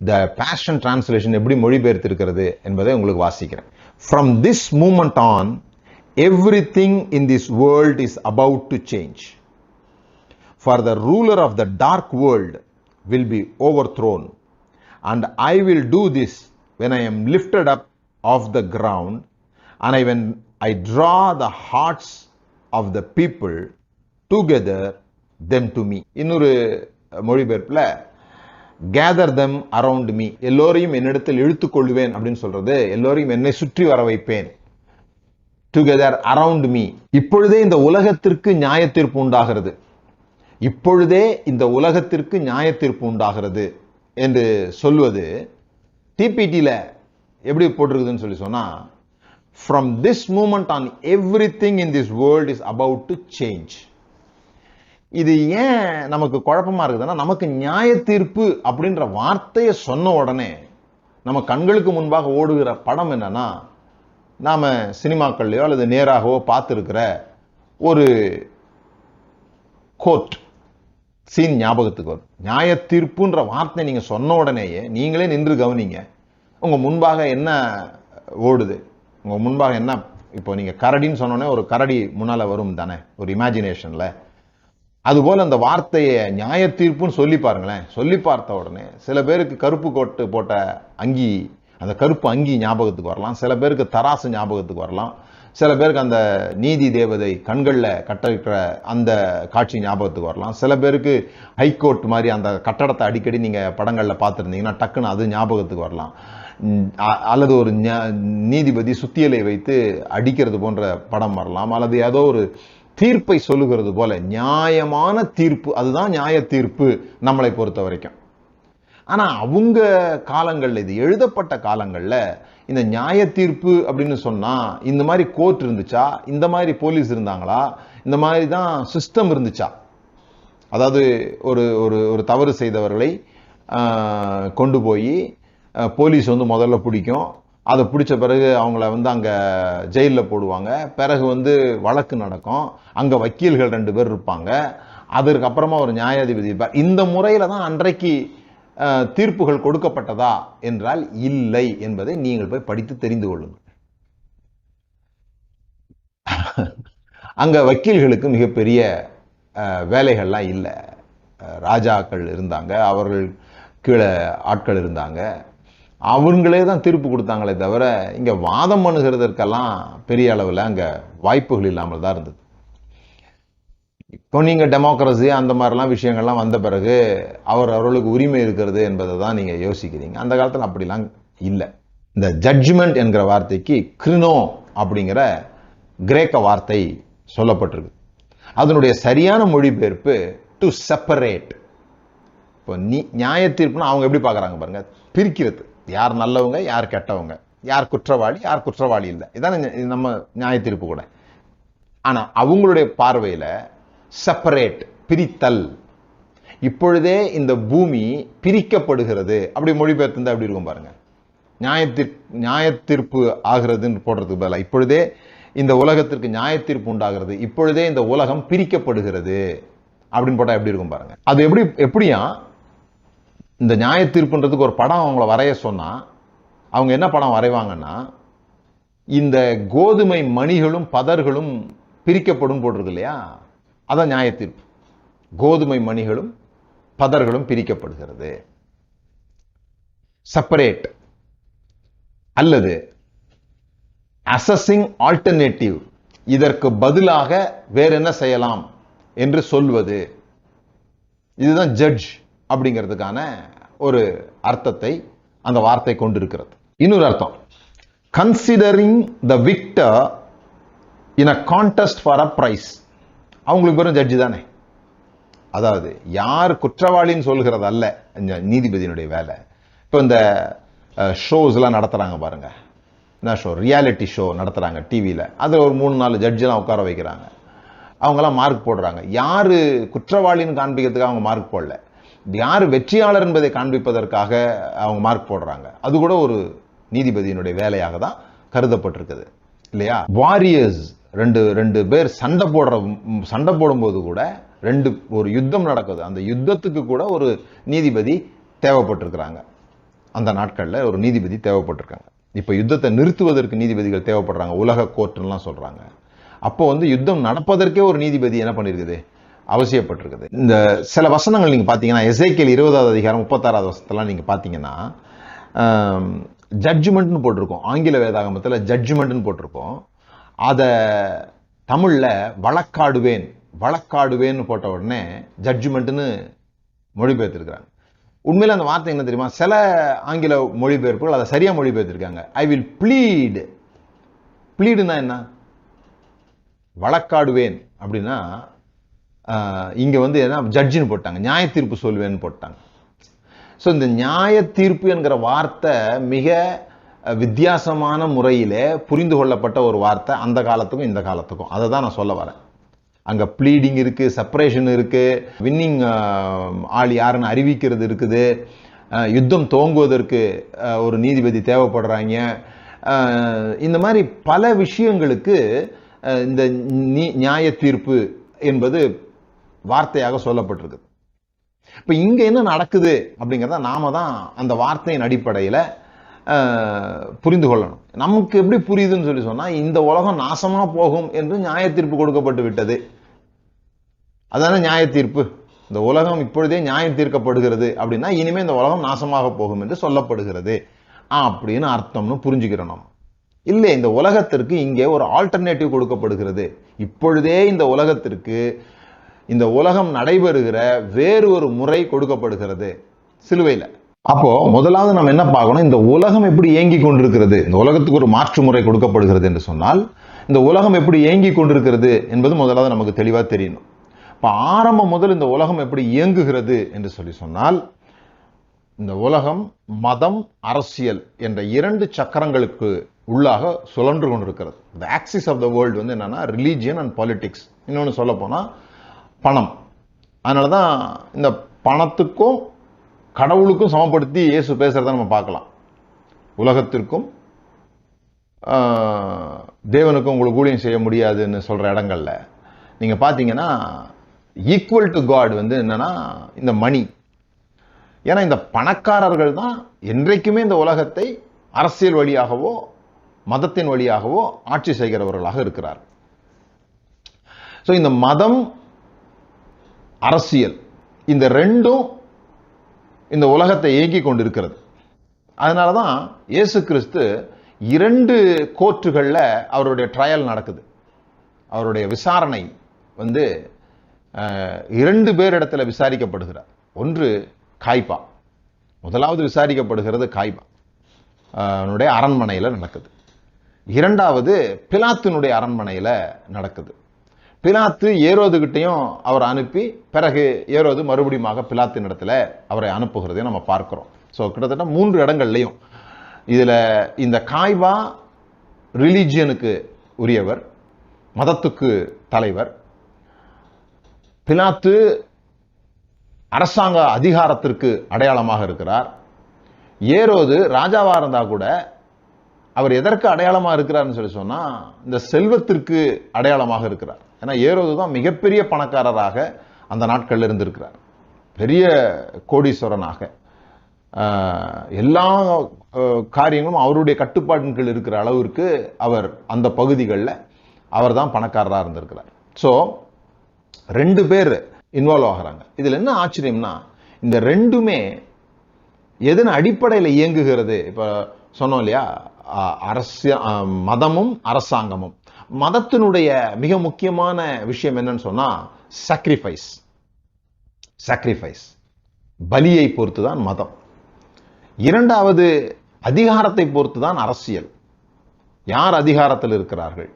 த பேஷன் டிரான்ஸ்லேஷன் எப்படி மொழிபெயர்த்திருக்கிறது என்பதை உங்களுக்கு வாசிக்கிறேன். From this moment on, everything in this world is about to change. For the ruler of the dark world will be overthrown, and I will do this when I am lifted up off the ground, and when I draw the hearts of the people together them to me. இன்னொரு மொழிபெயர்ப்புல gather them around me, எல்லோரையும் என்னிடத்தில் இழுத்துக் கொள்வேன் அப்படின்னு சொல்றது, எல்லோரையும் என்னை சுற்றி வர வைப்பேன். together around me. இப்பொழுதே இந்த உலகத்திற்கு நியாய தீர்ப்பு உண்டாகிறது, இப்பொழுதே இந்த உலகத்திற்கு நியாய தீர்ப்பு உண்டாகிறது என்று சொல்வது டிபிடில எப்படி போட்டிருக்குதுன்னு சொல்லி சொன்னா, from this moment on everything in this world is about to change. இது ஏன் நமக்கு குழப்பமா இருக்குதுன்னா, நமக்கு நியாய தீர்ப்பு அப்படின்ற வார்த்தையை சொன்ன உடனே நம்ம கண்களுக்கு முன்பாக ஓடுகிற படம் என்னன்னா, நாம சினிமாக்கள்லையோ அல்லது நேராகவோ பார்த்துருக்கிற ஒரு கோர்ட் சீன் ஞாபகத்துக்கு வரும். நியாய தீர்ப்புன்ற வார்த்தை நீங்க சொன்ன உடனேயே நீங்களே நின்று கவனிங்க, உங்க முன்பாக என்ன ஓடுது, உங்க முன்பாக என்ன. இப்போ நீங்க கரடின்னு சொன்னோன்னே ஒரு கரடி முன்னால வரும் தானே ஒரு இமேஜினேஷன்ல. அதுபோல அந்த வார்த்தையை நியாய தீர்ப்புன்னு சொல்லி பாருங்களேன். சொல்லி பார்த்த உடனே சில பேருக்கு கருப்பு கோட்டு போட்ட அங்கி, அந்த கருப்பு அங்கி ஞாபகத்துக்கு வரலாம். சில பேருக்கு தராசு ஞாபகத்துக்கு வரலாம். சில பேருக்கு அந்த நீதி தேவதை கண்களில் கட்டிருக்கிற அந்த காட்சி ஞாபகத்துக்கு வரலாம். சில பேருக்கு ஹைகோர்ட் மாதிரி அந்த கட்டடத்தை அடிக்கடி நீங்கள் படங்களில் பார்த்துருந்தீங்கன்னா டக்குன்னு அது ஞாபகத்துக்கு வரலாம். அல்லது ஒரு நீதிபதி சுத்தியலை வைத்து அடிக்கிறது போன்ற படம் வரலாம். அல்லது ஏதோ ஒரு தீர்ப்பை சொல்லுகிறது போல நியாயமான தீர்ப்பு, அதுதான் நியாய தீர்ப்பு நம்மளை பொறுத்த வரைக்கும். ஆனா அவங்க காலங்கள்ல, இது எழுதப்பட்ட காலங்கள்ல இந்த நியாய தீர்ப்பு அப்படின்னு சொன்னா இந்த மாதிரி கோர்ட் இருந்துச்சா, இந்த மாதிரி போலீஸ் இருந்தாங்களா, இந்த மாதிரி தான் சிஸ்டம் இருந்துச்சா? அதாவது ஒரு ஒரு ஒரு தவறு செய்தவர்களை கொண்டு போய் போலீஸ் வந்து முதல்ல பிடிக்கும். அதை பிடிச்ச பிறகு அவங்கள வந்து அங்க ஜெயிலில் போடுவாங்க. பிறகு வந்து வழக்கு நடக்கும். அங்க வக்கீல்கள் 2 பேர் இருப்பாங்க. அதற்கு அப்புறமா ஒரு நியாயாதிபதி இருப்பார். இந்த முறையில தான் அன்றைக்கு தீர்ப்புகள் கொடுக்கப்பட்டதா என்றால் இல்லை என்பதை நீங்கள் போய் படித்து தெரிந்து கொள்ளுங்கள். அங்க வக்கீல்களுக்கு மிகப்பெரிய வேலைகள்லாம் இல்லை. ராஜாக்கள் இருந்தாங்க, அவர்கள் கீழே ஆட்கள் இருந்தாங்க, அவங்களே தான் தீர்ப்பு கொடுத்தாங்களே தவிர இங்க வாதம் பண்ணுகிறதற்கெல்லாம் பெரிய அளவில் அங்க வாய்ப்புகள் இல்லாமல் தான் இருந்தது. இப்போ நீங்க டெமோக்ரஸி அந்த மாதிரிலாம் விஷயங்கள்லாம் வந்த பிறகு அவர்களுக்கு உரிமை இருக்கிறது என்பதை தான் நீங்க யோசிக்கிறீங்க. அந்த காலத்தில் அப்படிலாம் இல்லை. இந்த ஜட்ஜ்மெண்ட் என்கிற வார்த்தைக்கு கிரினோ அப்படிங்கிற கிரேக்க வார்த்தை சொல்லப்பட்டிருக்கு. அதனுடைய சரியான மொழிபெயர்ப்பு டு செப்பரேட். இப்போ நியாய தீர்ப்புனா அவங்க எப்படி பார்க்குறாங்க பாருங்க, பிரிக்கிறது. யார் நல்லவங்க, யார் கெட்டவங்க, யார் குற்றவாளி, யார் குற்றவாளி இல்லை. இதான் நம்ம நியாய தீர்ப்பு கூட. ஆனா அவங்களுடைய பார்வையில செப்பரேட், பிரித்தல். இப்பொழுதே இந்த பூமி பிரிக்கப்படுகிறது அப்படி மொழிபெயர்த்து அப்படி இருக்கும் பாருங்க. நியாய தீர்ப்பு ஆகிறதுன்னு போடுறதுக்கு பதிலாக இப்பொழுதே இந்த உலகத்திற்கு நியாய தீர்ப்பு உண்டாகிறது, இப்பொழுதே இந்த உலகம் பிரிக்கப்படுகிறது அப்படின்னு போட்டா எப்படி இருக்கும் பாருங்க. அது எப்படியா இந்த நியாய தீர்ப்புன்றதுக்கு ஒரு படம் அவங்கள வரைய சொன்னா அவங்க என்ன படம் வரைவாங்கன்னா, இந்த கோதுமை மணிகளும் பதர்களும் பிரிக்கப்படும் போட்டிருக்கு இல்லையா, அதான் நியாய தீர்ப்பு. கோதுமை மணிகளும் பதர்களும் பிரிக்கப்படுகிறது, செப்பரேட். அல்லது அசஸிங் ஆல்டர்னேட்டிவ், இதற்கு பதிலாக வேற என்ன செய்யலாம் என்று சொல்வது. இதுதான் ஜட்ஜ் அப்படிங்கிறதுக்கான ஒரு அர்த்தத்தை அந்த வார்த்தை கொண்டிருக்கிறது. இன்னொரு அர்த்தம், considering the victor in a contest for a prize. அவங்களுக்கு பேரும் ஜட்ஜி தானே. அதாவது யார் குற்றவாளின்னு சொல்கிறது அல்ல நீதிபதியினுடைய வேலை. இப்போ இந்த ஷோஸ்லாம் நடத்துறாங்க பாருங்க, என்ன ஷோ, ரியாலிட்டி ஷோ நடத்துறாங்க டிவியில். அதில் ஒரு 3-4 ஜட்ஜெல்லாம் உட்கார வைக்கிறாங்க. அவங்கெல்லாம் மார்க் போடுறாங்க. யாரு குற்றவாளின்னு காண்பிக்கிறதுக்காக அவங்க மார்க் போடல, யார் வெற்றியாளர் என்பதை காண்பிப்பதற்காக அவங்க மார்க் போடுறாங்க. அது கூட ஒரு நீதிபதியினுடைய வேலையாக தான் கருதப்பட்டிருக்குது இல்லையா. வாரியர்ஸ் ரெண்டு பேர் சண்டை போடும்போது கூட ஒரு யுத்தம் நடக்குது. அந்த யுத்தத்துக்கு கூட ஒரு நீதிபதி தேவைப்பட்டிருக்கிறாங்க. அந்த நாட்களில் ஒரு நீதிபதி தேவைப்பட்டிருக்காங்க. இப்போ யுத்தத்தை நிறுத்துவதற்கு நீதிபதிகள் தேவைப்படுறாங்க, உலக கோர்ட்டுலாம் சொல்றாங்க. அப்போ வந்து யுத்தம் நடப்பதற்கே ஒரு நீதிபதி என்ன பண்ணிருக்குது, அவசியப்பட்டிருக்குது. இந்த சில வசனங்கள் நீங்க பாத்தீங்கன்னா, எசேக்கியேல் 20வது அதிகாரம் 36வது வசனத்தெல்லாம் நீங்க பாத்தீங்கன்னா ஜட்ஜ்மெண்ட்னு போட்டிருக்கோம். ஆங்கில வேதாகமத்தில் ஜட்ஜ்மெண்ட்னு போட்டிருக்கோம். அதை தமிழ்ல வழக்காடுவேன்னு போட்ட உடனே ஜட்ஜ்மெண்ட்னு மொழிபெயர்த்திருக்கிறாங்க. உண்மையில அந்த வார்த்தை என்ன தெரியுமா, சில ஆங்கில மொழிபெயர்ப்புகள் அதை சரியா மொழிபெயர்த்திருக்காங்க. I will pleat. ப்ளீடுனா என்ன, வழக்காடுவேன் அப்படின்னா இங்க வந்து என்ன ஜட்ஜின்னு போட்டாங்க, நியாய தீர்ப்பு சொல்வேன்னு போட்டாங்க. ஸோ இந்த நியாய தீர்ப்பு என்கிற வார்த்தை மிக வித்தியாசமான முறையிலே புரிந்து கொள்ளப்பட்ட ஒரு வார்த்தை அந்த காலத்துக்கும் இந்த காலத்துக்கும். அதை தான் நான் சொல்ல வரேன். அங்க ப்ளீடிங் இருக்கு, செப்பரேஷன் இருக்கு, வின்னிங் ஆள் யாருன்னு அறிவிக்கிறது இருக்குது, யுத்தம் துவங்குவதற்கு ஒரு நீதிபதி தேவைப்படுறாங்க. இந்த மாதிரி பல விஷயங்களுக்கு இந்த நியாய தீர்ப்பு என்பது வார்த்தையாக சொல்லப்பட்டிருக்கு. இப்ப இங்க என்ன நடக்குது அப்படிங்கிறத நாம தான் அந்த வார்த்தையின் அடிப்படையில் புரிந்து கொள்ளணும். நமக்கு எப்படி புரியுதுன்னு சொல்லி சொன்னா, இந்த உலகம் நாசமா போகும் என்று நியாய தீர்ப்பு கொடுக்கப்பட்டு விட்டது. அதான நியாய தீர்ப்பு. இந்த உலகம் இப்பொழுதே நியாயம் தீர்க்கப்படுகிறது அப்படின்னா இனிமே இந்த உலகம் நாசமாக போகும் என்று சொல்லப்படுகிறது அப்படின்னு அர்த்தம்னு புரிஞ்சுக்கிறோம் நம்ம. இல்லை, இந்த உலகத்திற்கு இங்கே ஒரு ஆல்டர்னேட்டிவ் கொடுக்கப்படுகிறது. இப்பொழுதே இந்த உலகத்திற்கு இந்த உலகம் நடைபெறுகிற வேறு ஒரு முறை கொடுக்கப்படுகிறது சிலுவையில். அப்போ முதலாவது நம்ம என்ன பார்க்கணும், இந்த உலகம் எப்படி இயங்கி கொண்டிருக்கிறது, இந்த உலகத்துக்கு ஒரு மாற்று முறை கொடுக்கப்படுகிறது என்று சொன்னால் இந்த உலகம் எப்படி இயங்கி கொண்டிருக்கிறது என்பது முதலாவது நமக்கு தெளிவாக தெரியணும். இப்போ ஆரம்பம் முதல் இந்த உலகம் எப்படி இயங்குகிறது என்று சொல்லி சொன்னால், இந்த உலகம் மதம் அரசியல் என்ற 2 சக்கரங்களுக்கு உள்ளாக சுழன்று கொண்டிருக்கிறது. இந்த ஆக்சிஸ் ஆஃப் த வேர்ல்டு வந்து என்னன்னா ரிலீஜியன் அண்ட் பாலிடிக்ஸ். இன்னொன்று சொல்ல போனால் பணம். அதனால தான் இந்த பணத்துக்கும் கடவுளுக்கும் சமப்படுத்தி இயேசு பேசுறத நம்ம பார்க்கலாம். உலகத்திற்கும் தேவனுக்கும் உங்களுக்கு ஊழியம் செய்ய முடியாதுன்னு சொல்ற இடங்கள்ல நீங்க பார்த்தீங்கன்னா ஈக்குவல் டு காட் வந்து என்னன்னா இந்த மணி. ஏன்னா இந்த பணக்காரர்கள் தான் என்றைக்குமே இந்த உலகத்தை அரசியல் வழியாகவோ மதத்தின் வழியாகவோ ஆட்சி செய்கிறவர்களாக இருக்கிறார். ஸோ இந்த மதம் அரசியல் இந்த ரெண்டும் இந்த உலகத்தை இயக்கி கொண்டிருக்கிறது. அதனால தான் இயேசு கிறிஸ்து 2 கோர்ட்டுகளில் அவருடைய ட்ரையல் நடக்குது. அவருடைய விசாரணை வந்து 2 பேரிடத்தில் விசாரிக்கப்படுகிறார். ஒன்று காய்பா, முதலாவது விசாரிக்கப்படுகிறது காய்பா அவனுடைய அரண்மனையில் நடக்குது. 2வது பிலாத்தினுடைய அரண்மனையில் நடக்குது. பிலாத்து ஏரோதுகிட்டையும் அவர் அனுப்பி பிறகு ஏரோது மறுபடியும் பிலாத்தின் இடத்துல அவரை அனுப்புகிறதையும் நம்ம பார்க்கிறோம். ஸோ கிட்டத்தட்ட 3 இடங்கள்லையும் இதில் இந்த காய்பா ரிலீஜியனுக்கு உரியவர், மதத்துக்கு தலைவர். பிலாத்து அரசாங்க அதிகாரத்திற்கு அடையாளமாக இருக்கிறார். ஏரோது ராஜாவா இருந்தா கூட அவர் எதற்கு அடையாளமா இருக்கிறார்னு சொல்லி சொன்னா இந்த செல்வத்திற்கு அடையாளமாக இருக்கிறார். ஏன்னா ஏரோது தான் மிகப்பெரிய பணக்காரராக அந்த நாட்களில் இருந்திருக்கிறார். பெரிய கோடீஸ்வரனாக எல்லா காரியங்களும் அவருடைய கட்டுப்பாட்டின் கீழ் இருக்கிற அளவிற்கு அவர் அந்த பகுதிகளில் அவர் தான் பணக்காரராக இருந்திருக்கிறார். ஸோ 2 பேர் இன்வால்வ் ஆகிறாங்க. இதில் என்ன ஆச்சரியம்னா இந்த 2மே எதன் அடிப்படையில் இயங்குகிறது. இப்போ சொன்னோம் இல்லையா, மதமும் அரசாங்கமும். மதத்தினுடைய மிக முக்கியமான விஷயம் என்னன்னு சொன்னா சாக்ரிஃபைஸ், பலியை பொறுத்து தான் மதம். 2வது அதிகாரத்தை பொறுத்து தான் அரசியல். யார் அதிகாரத்தில் இருக்கிறார்கள்,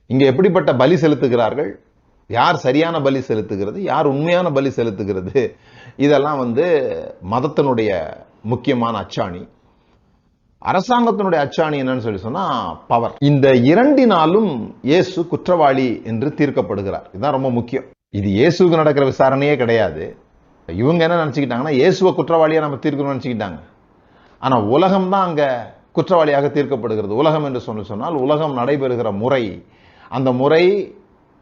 இங்க எப்படிப்பட்ட பலி செலுத்துகிறார்கள், யார் சரியான பலி செலுத்துகிறது, யார் உண்மையான பலி செலுத்துகிறது, இதெல்லாம் வந்து மதத்தினுடைய முக்கியமான அச்சாணி. அரசாங்கத்தினுடைய அச்சாணி என்னன்னு சொல்லி சொன்னா பவர். இந்த 2னாலும் இயேசு குற்றவாளி என்று தீர்க்கப்படுகிறார். இதுதான் ரொம்ப முக்கியம். இது இயேசுக்கு நடக்கிற விசாரணையே கிடையாது. இவங்க என்ன நினைச்சுக்கிட்டாங்கன்னா இயேசுவை குற்றவாளியா நம்ம தீர்க்கணும்னு நினைச்சுக்கிட்டாங்க. ஆனா உலகம் தான் அங்க குற்றவாளியாக தீர்க்கப்படுகிறது. உலகம் என்று சொன்னால் உலகம் நடைபெறுகிற முறை, அந்த முறை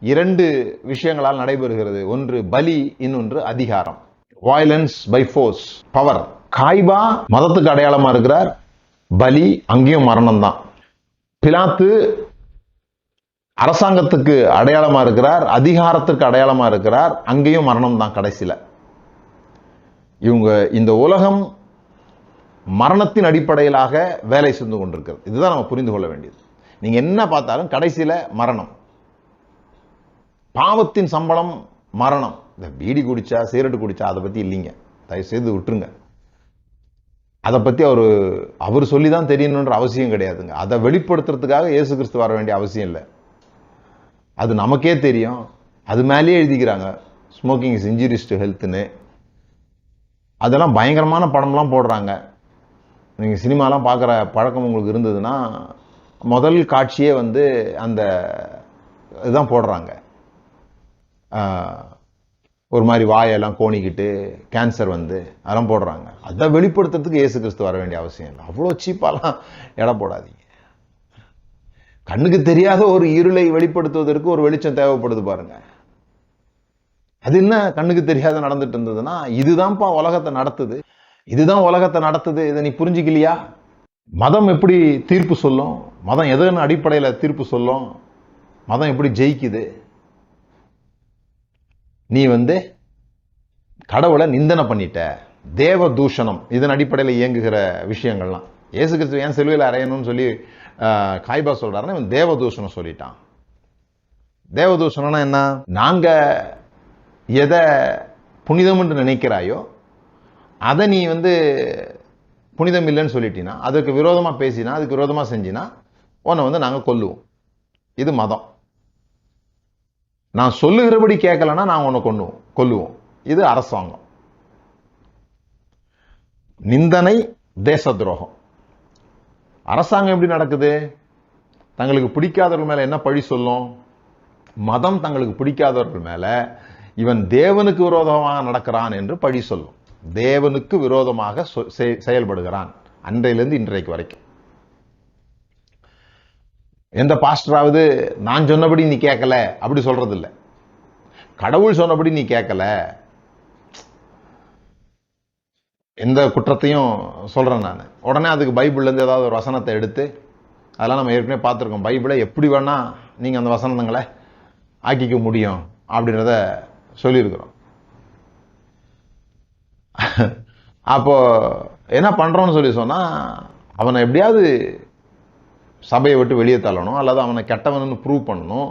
2 விஷயங்களால் நடைபெறுகிறது. ஒன்று பலி, இன்னொன்று அதிகாரம். Violence by force, power. Caiaphas மதத்துக்கு அடையாளமா இருக்கிறார், பலி அங்கேயும் மரணம் தான். பிலாத்து அரசாங்கத்துக்கு அடையாளமா இருக்கிறார், அதிகாரத்துக்கு அடையாளமா இருக்கிறார், அங்கேயும் மரணம் தான் கடைசியில. இவங்க இந்த உலகம் மரணத்தின் அடிப்படையிலாக வேலை செஞ்சு கொண்டிருக்கிறது. இதுதான் நம்ம புரிந்து கொள்ள வேண்டியது. நீங்க என்ன பார்த்தாலும் கடைசியில மரணம். பாவத்தின் சம்பளம் மரணம். இந்த பீடி குடிச்சா சிகரெட் குடிச்சா அதை பத்தி இல்லைங்க, தயவு செய்து விட்டுருங்க. அதை பத்தி அவர் சொல்லிதான் தெரியணுன்ற அவசியம் கிடையாதுங்க. அதை வெளிப்படுத்துறதுக்காக இயேசு கிறிஸ்து வர வேண்டிய அவசியம் இல்லை. அது நமக்கே தெரியும். அது மேலேயே எழுதிக்கிறாங்க ஸ்மோக்கிங் இஸ் இன்ஜூரியஸ் டு ஹெல்த்னு. அதெல்லாம் பயங்கரமான படம்லாம் போடுறாங்க. நீங்க சினிமாலாம் பார்க்குற பழக்கம் உங்களுக்கு இருந்ததுன்னா முதல் காட்சியே வந்து அந்த இதுதான் போடுறாங்க. ஒரு மாதிரி வாயெல்லாம் கோணிக்கிட்டு கேன்சர் வந்து அதெல்லாம் போடுறாங்க. அதை வெளிப்படுத்துறதுக்கு இயேசு கிறிஸ்து வர வேண்டிய அவசியம் இல்லை. அவ்வளோ சீப்பாலாம் எடை போடாதீங்க. கண்ணுக்கு தெரியாத ஒரு இருளை வெளிப்படுத்துவதற்கு ஒரு வெளிச்சம் தேவைப்படுது பாருங்க. அது என்ன கண்ணுக்கு தெரியாத நடந்துட்டு இருந்ததுன்னா இதுதான்ப்பா உலகத்தை நடத்துது, இதுதான் உலகத்தை நடத்துது, இதை நீ புரிஞ்சுக்கலையா? மதம் எப்படி தீர்ப்பு சொல்லும்? மதம் எதன் அடிப்படையில் தீர்ப்பு சொல்லும்? மதம் எப்படி ஜெயிக்குது? நீ கடவுளை நிந்தனை பண்ணிட்ட, தேவ தூஷணம், இதன் அடிப்படையில் இயங்குகிற விஷயங்கள்லாம். இயேசு கிறிஸ்து ஏன் சிலுவையில் அறையணும்னு சொல்லி காய்பா சொல்றாருன்னா, இவன் தேவ தூஷணம் சொல்லிட்டான். தேவ தூஷணம்னா என்ன? நாங்க எதை புனிதம் என்று நினைக்கிறாயோ அதை நீ புனிதம் இல்லைன்னு சொல்லிட்டீங்கன்னா, அதுக்கு விரோதமாக பேசினா, அதுக்கு விரோதமாக செஞ்சினா உன்னை நாங்கள் கொல்லுவோம். இது மதம். நான் சொல்லுகிறபடி கேட்கலன்னா நான் உன்னை கொல்லுவோம். இது அரசாங்கம். நிந்தனை, தேச துரோகம். அரசாங்கம் எப்படி நடக்குது? தங்களுக்கு பிடிக்காதவர்கள் மேல என்ன பழி சொல்லும்? மதம் தங்களுக்கு பிடிக்காதவர்கள் மேல இவன் தேவனுக்கு விரோதமாக நடக்கிறான் என்று பழி சொல்லும். தேவனுக்கு விரோதமாக செயல்படுகிறான். அன்றையிலிருந்து இன்றைக்கு வரைக்கும் எந்த பாஸ்டராவது நான் சொன்னபடி நீ கேட்கல அப்படி சொல்றது இல்லை. கடவுள் சொன்னபடி நீ கேட்கல, எந்த குற்றத்தையும் சொல்றேன் நான், உடனே அதுக்கு பைபிள்ல இருந்து ஏதாவது ஒரு வசனத்தை எடுத்து, அதெல்லாம் நம்ம ஏற்கனவே பார்த்துருக்கோம், பைபிளை எப்படி வேணா நீங்க அந்த வசனங்களை ஆக்கிக்க முடியும் அப்படின்றத சொல்லியிருக்கிறோம். அப்போ என்ன பண்றோம்னு சொல்லி சொன்னா, அவனை எப்படியாவது சபையை விட்டு வெளியே தள்ளணும், அல்லது அவனை கெட்டவன் ப்ரூவ் பண்ணணும்.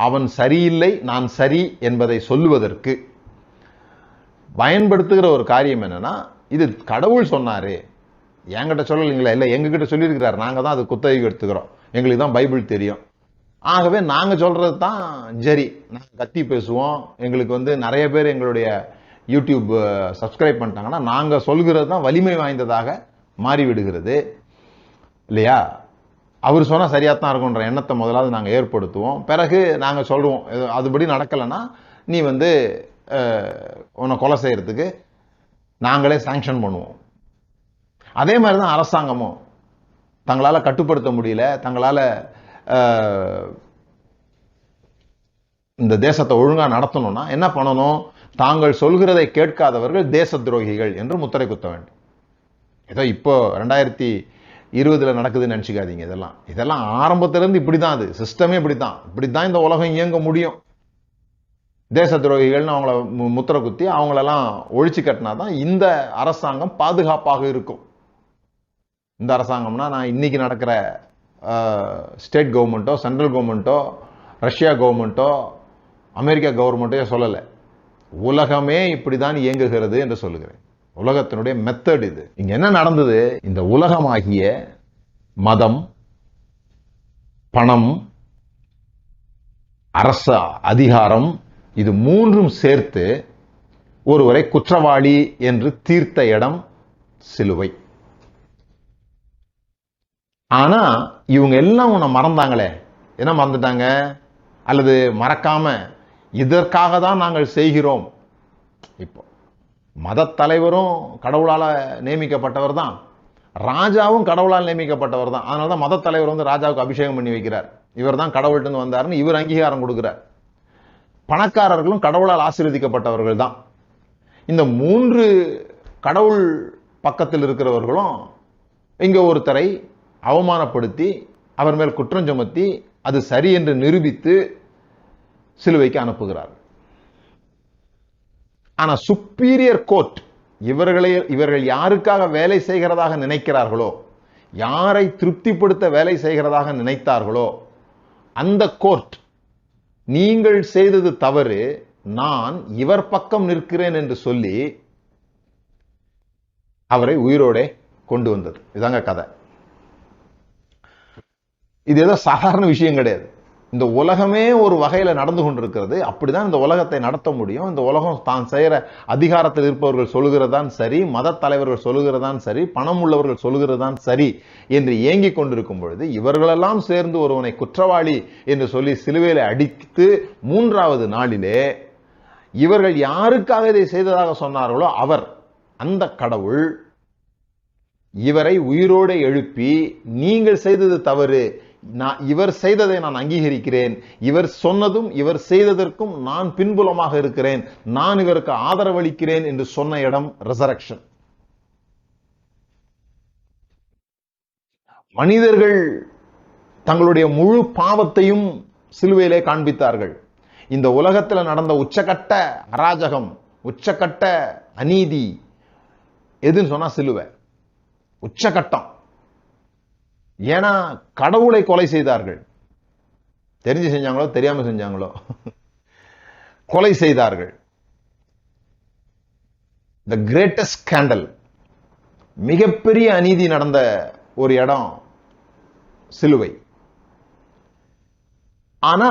அவன் சரியில்லை, நான் சரி என்பதை சொல்லுவதற்கு பயன்படுத்துகிற ஒரு காரியம் என்னன்னா, இது கடவுள் சொன்னாரு, என்கிட்ட சொல்லலைங்களா? இல்லை, எங்ககிட்ட சொல்லியிருக்கிறார், நாங்க தான் அது குத்தகை எடுத்துக்கிறோம், எங்களுக்கு தான் பைபிள் தெரியும், ஆகவே நாங்க சொல்றது தான் சரி, நாங்க கத்தி பேசுவோம், எங்களுக்கு நிறைய பேர் எங்களுடைய யூடியூப் சப்ஸ்கிரைப் பண்ணிட்டாங்கன்னா நாங்க சொல்கிறது தான் வலிமை வாய்ந்ததாக மாறிவிடுகிறது இல்லையா? அவர் சொன்னா சரியாத்தான் இருக்கும்ன்ற எண்ணத்தை முதலாவது நாங்க ஏற்படுத்துவோம். பிறகு நாங்க சொல்லுவோம், அதுபடி நடக்கலைன்னா நீ உன்னை கொலை செய்யறதுக்கு நாங்களே சாங்ஷன் பண்ணுவோம். அதே மாதிரிதான் அரசாங்கமும் தங்களால கட்டுப்படுத்த முடியல, தங்களால இந்த தேசத்தை ஒழுங்கா நடத்தணும்னா என்ன பண்ணணும்? தாங்கள் சொல்கிறதை கேட்காதவர்கள் தேச துரோகிகள் என்று முத்திரை குத்த வேண்டும். ஏதோ இப்போ 2020 நடக்குதுன்னு நினைச்சுக்காதீங்க. இதெல்லாம் ஆரம்பத்திலிருந்து இப்படிதான், அது சிஸ்டமே இப்படித்தான் இந்த உலகம் இயங்க முடியும். தேச துரோகிகள்னு அவங்கள முத்திரை குத்தி அவங்களெல்லாம் ஒழிச்சு கட்டினாதான் இந்த அரசாங்கம் பாதுகாப்பாக இருக்கும். இந்த அரசாங்கம்னா நான் இன்னைக்கு நடக்கிற ஸ்டேட் கவர்மெண்ட்டோ, சென்ட்ரல் கவர்மெண்ட்டோ, ரஷ்யா கவர்மெண்ட்டோ, அமெரிக்கா கவர்மெண்ட்டோ சொல்லலை, உலகமே இப்படிதான் இயங்குகிறது என்று சொல்லுகிறேன். உலகத்தினுடைய மெத்தட் இது. இங்க என்ன நடந்தது? இந்த உலகமாகிய மதம், பணம், அரச அதிகாரம், இது மூன்றும் சேர்த்து ஒருவரை குற்றவாளி என்று தீர்த்த இடம் சிலுவை. ஆனா இவங்க எல்லாம் உன்னை மறந்தாங்களே. என்ன மறந்துட்டாங்க? அல்லது மறக்காம இதற்காக தான் நாங்கள் செய்கிறோம். இப்போ மத தலைவரும் கடவுளால நியமிக்கப்பட்டவர் தான், ராஜாவும் கடவுளால் நியமிக்கப்பட்டவர் தான். அதனாலதான் மத தலைவர் ராஜாவுக்கு அபிஷேகம் பண்ணி வைக்கிறார். இவர் தான் கடவுள்கிட்ட வந்தாருன்னு இவர் அங்கீகாரம் கொடுக்கிறார். பணக்காரர்களும் கடவுளால் ஆசீர்வதிக்கப்பட்டவர்கள் தான். இந்த மூன்று கடவுள் பக்கத்தில் இருக்கிறவர்களும் இங்க ஒருத்தரை அவமானப்படுத்தி அவர் மேல் குற்றம் சுமத்தி அது சரி என்று நிரூபித்து சிலுவைக்கு அனுப்புகிறார். ஆனா சுப்பீரியர் கோர்ட் இவர்கள் யாருக்காக வேலை செய்கிறதாக நினைக்கிறார்களோ, யாரை திருப்திப்படுத்த வேலை செய்கிறதாக நினைத்தார்களோ, அந்த கோர்ட் நீங்கள் செய்தது தவறு, நான் இவர் பக்கம் நிற்கிறேன் என்று சொல்லி அவரை உயிரோடே கொண்டு வந்தது. இதாங்க கதை. இது ஏதோ சாதாரண விஷயம் கிடையாது. இந்த உலகமே ஒரு வகையில நடந்து கொண்டிருக்கிறது. அப்படிதான் இந்த உலகத்தை நடத்த முடியும். இந்த உலகம் தான் செய்யற அதிகாரத்தில் இருப்பவர்கள் சொல்லுகிறதான் சரி, மத தலைவர்கள் சொல்லுகிறதான் சரி, பணம் உள்ளவர்கள் சொல்லுகிறதான் சரி என்று ஏங்கிக் கொண்டிருக்கும் பொழுது இவர்களெல்லாம் சேர்ந்து ஒருவனை குற்றவாளி என்று சொல்லி சிலுவையில அடித்து 3வது நாளிலே இவர்கள் யாருக்காக இதை செய்ததாக சொன்னார்களோ அவர், அந்த கடவுள் இவரை உயிரோடு எழுப்பி, நீங்கள் செய்தது தவறு, இவர் செய்ததை நான் அங்கீகரிக்கிறேன், இவர் சொன்னதும் இவர் செய்ததற்கும் நான் பின்புலமாக இருக்கிறேன், நான் இவருக்கு ஆதரவளிக்கிறேன் என்று சொன்ன இடம் ரெசரக்ஷன். மனிதர்கள் தங்களுடைய முழு பாவத்தையும் சிலுவையிலே காண்பித்தார்கள். இந்த உலகத்தில் நடந்த உச்சகட்ட அராஜகம், உச்சகட்ட அநீதி எதுன்னு சொன்னா சிலுவை. உச்சகட்டம். ஏன்னா கடவுளை கொலை செய்தார்கள். தெரிஞ்சு செஞ்சாங்களோ தெரியாம செஞ்சாங்களோ, கொலை செய்தார்கள். த கிரேட்டஸ்ட் ஸ்கேண்டல், மிகப்பெரிய அநீதி நடந்த ஒரு இடம் சிலுவை. ஆனா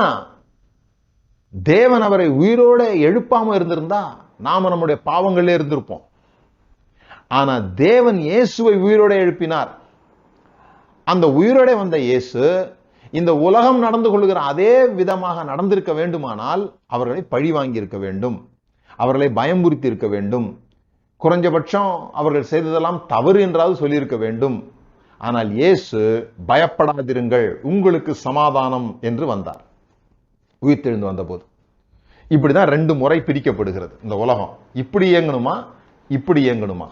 தேவன் அவரை உயிரோட எழுப்பாம இருந்திருந்தா நாம நம்முடைய பாவங்களே இருந்திருப்போம். ஆனா தேவன் இயேசுவை உயிரோட எழுப்பினார். அந்த உயிரோட வந்த இயேசு இந்த உலகம் நடந்து கொள்கிற அதே விதமாக நடந்திருக்க வேண்டுமானால் அவர்களை பழி வாங்கி இருக்க வேண்டும், அவர்களை பயமுறுத்தி இருக்க வேண்டும், குறைஞ்சபட்சம் அவர்கள் செய்ததெல்லாம் தவறு என்றாவது சொல்லியிருக்க வேண்டும். ஆனால் இயேசு பயப்படாதிருங்கள், உங்களுக்கு சமாதானம் என்று வந்தார். உயிர்த்தெழுந்து வந்தபோது இப்படிதான் 2 முறை பிரிக்கப்படுகிறது இந்த உலகம். இப்படி இயங்கணுமா, இப்படி இயங்கணுமா?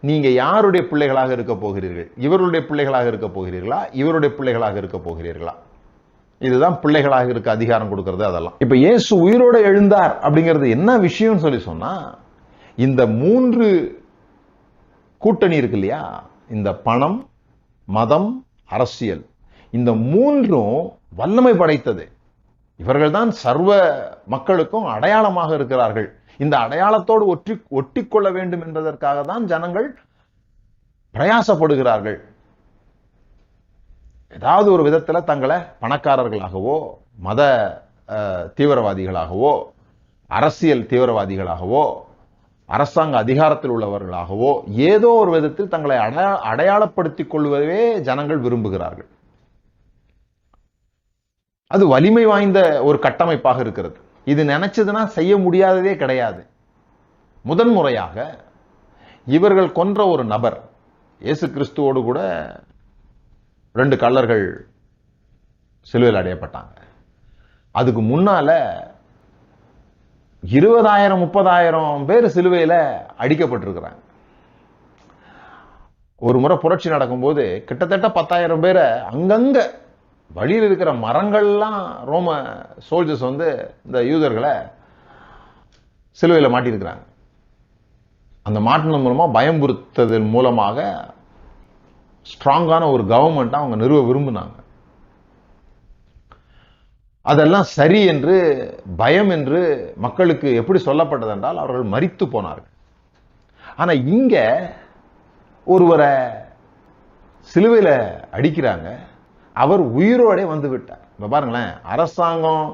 நீங்க யாருடைய பிள்ளைகளாக இருக்க போகிறீர்கள்? இவருடைய பிள்ளைகளாக இருக்க போகிறீர்களா, இவருடைய பிள்ளைகளாக இருக்க போகிறீர்களா? இதுதான் பிள்ளைகளாக இருக்க அதிகாரம் கொடுக்கிறது. அதெல்லாம் இப்ப இயேசு உயிரோட எழுந்தார் அப்படிங்கிறது என்ன விஷயம் சொல்லி சொன்னா, இந்த 3 கூட்டணி இருக்கு இல்லையா, இந்த பணம், மதம், அரசியல், இந்த 3ம் வல்லமை படைத்தது. இவர்கள் தான் சர்வ மக்களுக்கும் அடையாளமாக இருக்கிறார்கள். இந்த அடையாளத்தோடு ஒட்டிக்கொள்ள வேண்டும் என்பதற்காக தான் ஜனங்கள் பிரயாசப்படுகிறார்கள். ஏதாவது ஒரு விதத்துல தங்களை பணக்காரர்களாகவோ, மத தீவிரவாதிகளாகவோ, அரசியல் தீவிரவாதிகளாகவோ, அரசாங்க அதிகாரத்தில் உள்ளவர்களாகவோ, ஏதோ ஒரு விதத்தில் தங்களை அடையாளப்படுத்திக் கொள்வதே ஜனங்கள் விரும்புகிறார்கள். அது வலிமை வாய்ந்த ஒரு கட்டமைப்பாக இருக்கிறது. இது நினைச்சதுன்னா செய்ய முடியாததே கிடையாது. முதன்முறையாக இவர்கள் கொன்ற ஒரு நபர், இயேசு கிறிஸ்துவோடு கூட 2 கள்ளர்கள் சிலுவையில் அடையப்பட்டாங்க. அதுக்கு முன்னால 20,000-30,000 பேர் சிலுவையில் அடிக்கப்பட்டிருக்கிறாங்க. ஒரு முறை புரட்சி நடக்கும்போது கிட்டத்தட்ட 10,000 பேரை அங்கங்க வழியில் இருக்கிற மரங்கள்லாம் ரோம சோல்ஜர்ஸ் இந்த யூதர்களை சிலுவையில் மாட்டியிருக்கிறாங்க. அந்த மாட்டின மூலமா பயம்புறுத்ததன் மூலமாக ஸ்ட்ராங்கான ஒரு கவர்மெண்ட் அவங்க நிறுவ விரும்பினாங்க. அதெல்லாம் சரி என்று, பயம் என்று மக்களுக்கு எப்படி சொல்லப்பட்டது என்றால் அவர்கள் மரித்து போனார்கள். ஆனா இங்க ஒருவரை சிலுவையில அடிக்கிறாங்க, அவர் உயிரோட வந்து விட்டார். இப்ப பாருங்களேன், அரசாங்கம்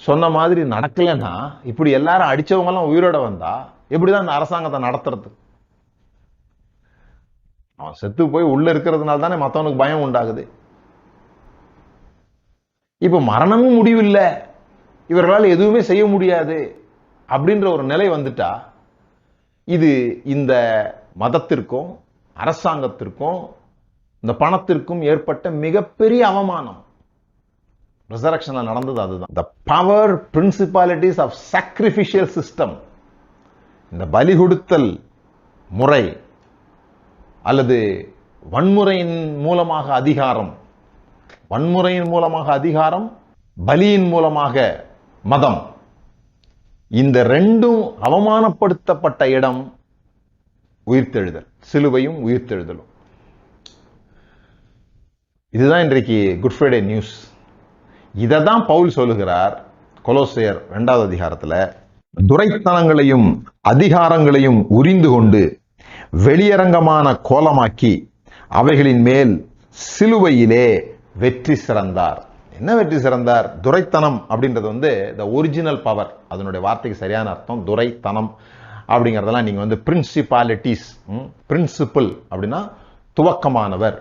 சொன்ன மாதிரி நடக்கலன்னா இப்படி எல்லாரும் அடிச்சவங்க எல்லாம் உயிரோட வந்தா எப்படிதான் இந்த அரசாங்கத்தை நடத்துறது? அவன் செத்து போய் உள்ள இருக்கிறதுனால தானே மத்தவனுக்கு பயம் உண்டாகுது. இப்ப மரணமும் முடிவில்லை, இவர்களால் எதுவுமே செய்ய முடியாது அப்படின்ற ஒரு நிலை வந்துட்டா இது இந்த மதத்திற்கும் அரசாங்கத்திற்கும் இந்த பணத்திற்கும் ஏற்பட்ட மிகப்பெரிய அவமானம். ரிசரக்ஷன்ல நடந்தது அதுதான். The power principalities of sacrificial system, இந்த பலி கொடுத்தல் முறை அல்லது வன்முறையின் மூலமாக அதிகாரம், வன்முறையின் மூலமாக அதிகாரம், பலியின் மூலமாக மதம், இந்த 2ம் அவமானப்படுத்தப்பட்ட இடம் உயிர்த்தெழுதல், சிலுவையும் உயிர்த்தெழுதலும். இதுதான் இன்றைக்கு குட் ஃப்ரைடே நியூஸ். இதை தான் பவுல் சொல்லுகிறார் கொலோசையர் 2வது அதிகாரத்துல, துரைத்தனங்களையும் அதிகாரங்களையும் உரிந்து கொண்டு வெளியரங்கமான கோலமாக்கி அவைகளின் மேல் சிலுவையிலே வெற்றி சிறந்தார். என்ன வெற்றி சிறந்தார்? துரைத்தனம் அப்படின்றது த ஒரிஜினல் பவர், அதனுடைய வார்த்தைக்கு சரியான அர்த்தம் துரைத்தனம் அப்படிங்கிறதெல்லாம் நீங்க பிரின்சிபாலிட்டிஸ், பிரின்சிபிள் அப்படின்னா துவக்கமானவர்.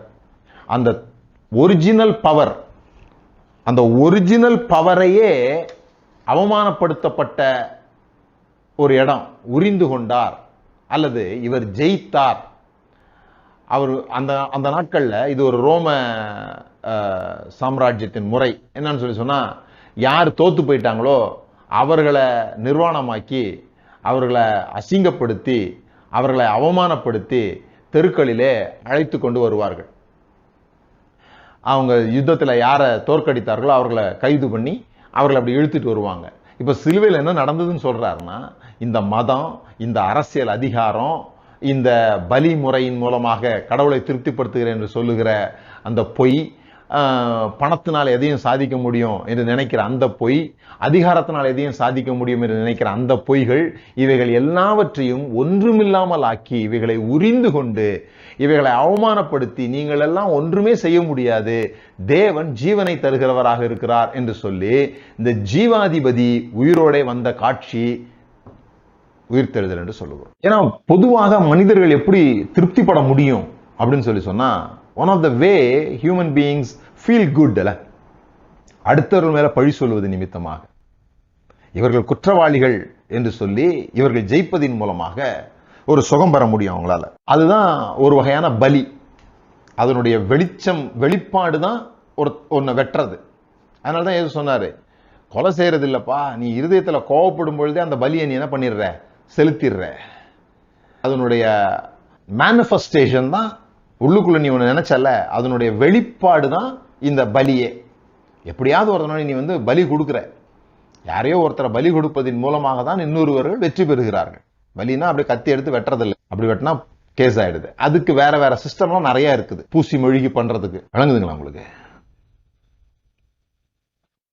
அந்த ஒரிஜினல் பவர், அந்த ஒரிஜினல் பவரையே அவமானப்படுத்தப்பட்ட ஒரு இடம் உரிந்து கொண்டார் அல்லது இவர் ஜெயித்தார். அவர் அந்த நாட்கள்ல இது ஒரு ரோம சாம்ராஜ்யத்தின் முறை. என்னன்னு சொல்லி சொன்னா, யார் தோத்து போயிட்டாங்களோ அவர்களை நிர்வாணமாக்கி, அவர்களை அசிங்கப்படுத்தி, அவர்களை அவமானப்படுத்தி தெருக்களிலே அழைத்து கொண்டு வருவார்கள். அவங்க யுத்தத்தில் யாரை தோற்கடித்தார்களோ அவர்களை கைது பண்ணி அவர்களை அப்படி இழுத்துட்டு வருவாங்க. இப்போ சிலுவையில் என்ன நடந்ததுன்னு சொல்றாருன்னா, இந்த மதம், இந்த அரசியல் அதிகாரம், இந்த பலி முறையின் மூலமாக கடவுளை திருப்திப்படுத்துகிறேன் என்று சொல்லுகிற அந்த பொய், பணத்தினால் எதையும் சாதிக்க முடியும் என்று நினைக்கிற அந்த பொய், அதிகாரத்தினால் எதையும் சாதிக்க முடியும் என்று நினைக்கிற அந்த பொய்கள், இவைகள் எல்லாவற்றையும் ஒன்றுமில்லாமல் ஆக்கி இவைகளை உரிந்து கொண்டு இவைகளை அவமானப்படுத்தி நீங்கள் எல்லாம் ஒன்றுமே செய்ய முடியாது, தேவன் ஜீவனை தருகிறவராக இருக்கிறார் என்று சொல்லி இந்த ஜீவாதிபதி உயிரோடே வந்த காட்சி உயிர்த்தெழுதல் என்று சொல்லுகிறோம். ஏன்னா பொதுவாக மனிதர்கள் எப்படி திருப்திப்பட முடியும் அப்படின்னு சொல்லி சொன்னா, one of the way human beings feel good அல்ல, அடுத்தவர்கள் மேல பழி சொல்வது நிமித்தமாக இவர்கள் குற்றவாளிகள் என்று சொல்லி இவர்கள் ஜெயிப்பதின் மூலமாக ஒரு சுகம் பெற முடியும் அவங்களால. அதுதான் ஒரு வகையான பலி. அதனுடைய வெளிப்பாடு தான் ஒன்றை வெட்டுறது. அதனால தான் ஏதோ சொன்னாரு, கொலை செய்யறது இல்லப்பா, நீ இருதயத்தில் கோவப்படும் பொழுதே அந்த பலியை நீ என்ன பண்ணிடுற, செலுத்திடுற. அதனுடைய மேனிஃபெஸ்டேஷன் தான், உள்ளுக்குள்ள நீ ஒன்று நினைச்சல அதனுடைய வெளிப்பாடு தான் இந்த பலியே. எப்படியாவது ஒருத்தனோட நீ பலி கொடுக்குற, யாரையோ ஒருத்தரை பலி கொடுப்பதின் மூலமாக தான் இன்னொருவர்கள் வெற்றி பெறுகிறார்கள். பலினா அப்படியே கத்தி எடுத்து வெட்டுறதில்லை, அப்படி வெட்டினா கேஸ் ஆயிடுது. அதுக்கு வேற வேற சிஸ்டம்லாம் நிறைய இருக்குது, பூசி மொழிகி பண்றதுக்கு. விளங்குதுங்களா உங்களுக்கு?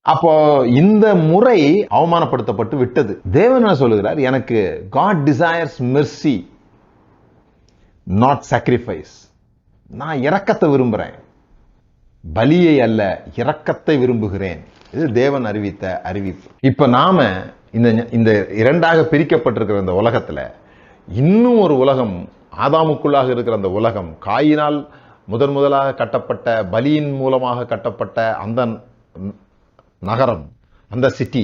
அப்போ இந்த முறை அவமானப்படுத்தப்பட்டு விட்டது. தேவன் என்ன சொல்லுகிறார், எனக்கு God desires mercy not sacrifice. நான் இரக்கத்தை விரும்புறேன், பலியை அல்ல, இரக்கத்தை விரும்புகிறேன். இது தேவன் அறிவித்த அறிவிப்பு. இப்ப நாம இந்த இரண்டாக பிரிக்கப்பட்டிருக்கிற இந்த உலகத்துல இன்னும் ஒரு உலகம், ஆதாமுக்குள்ளாக இருக்கிற அந்த உலகம், காயினால் முதலாக கட்டப்பட்ட, பலியின் மூலமாக கட்டப்பட்ட அந்த நகரம், அந்த சிட்டி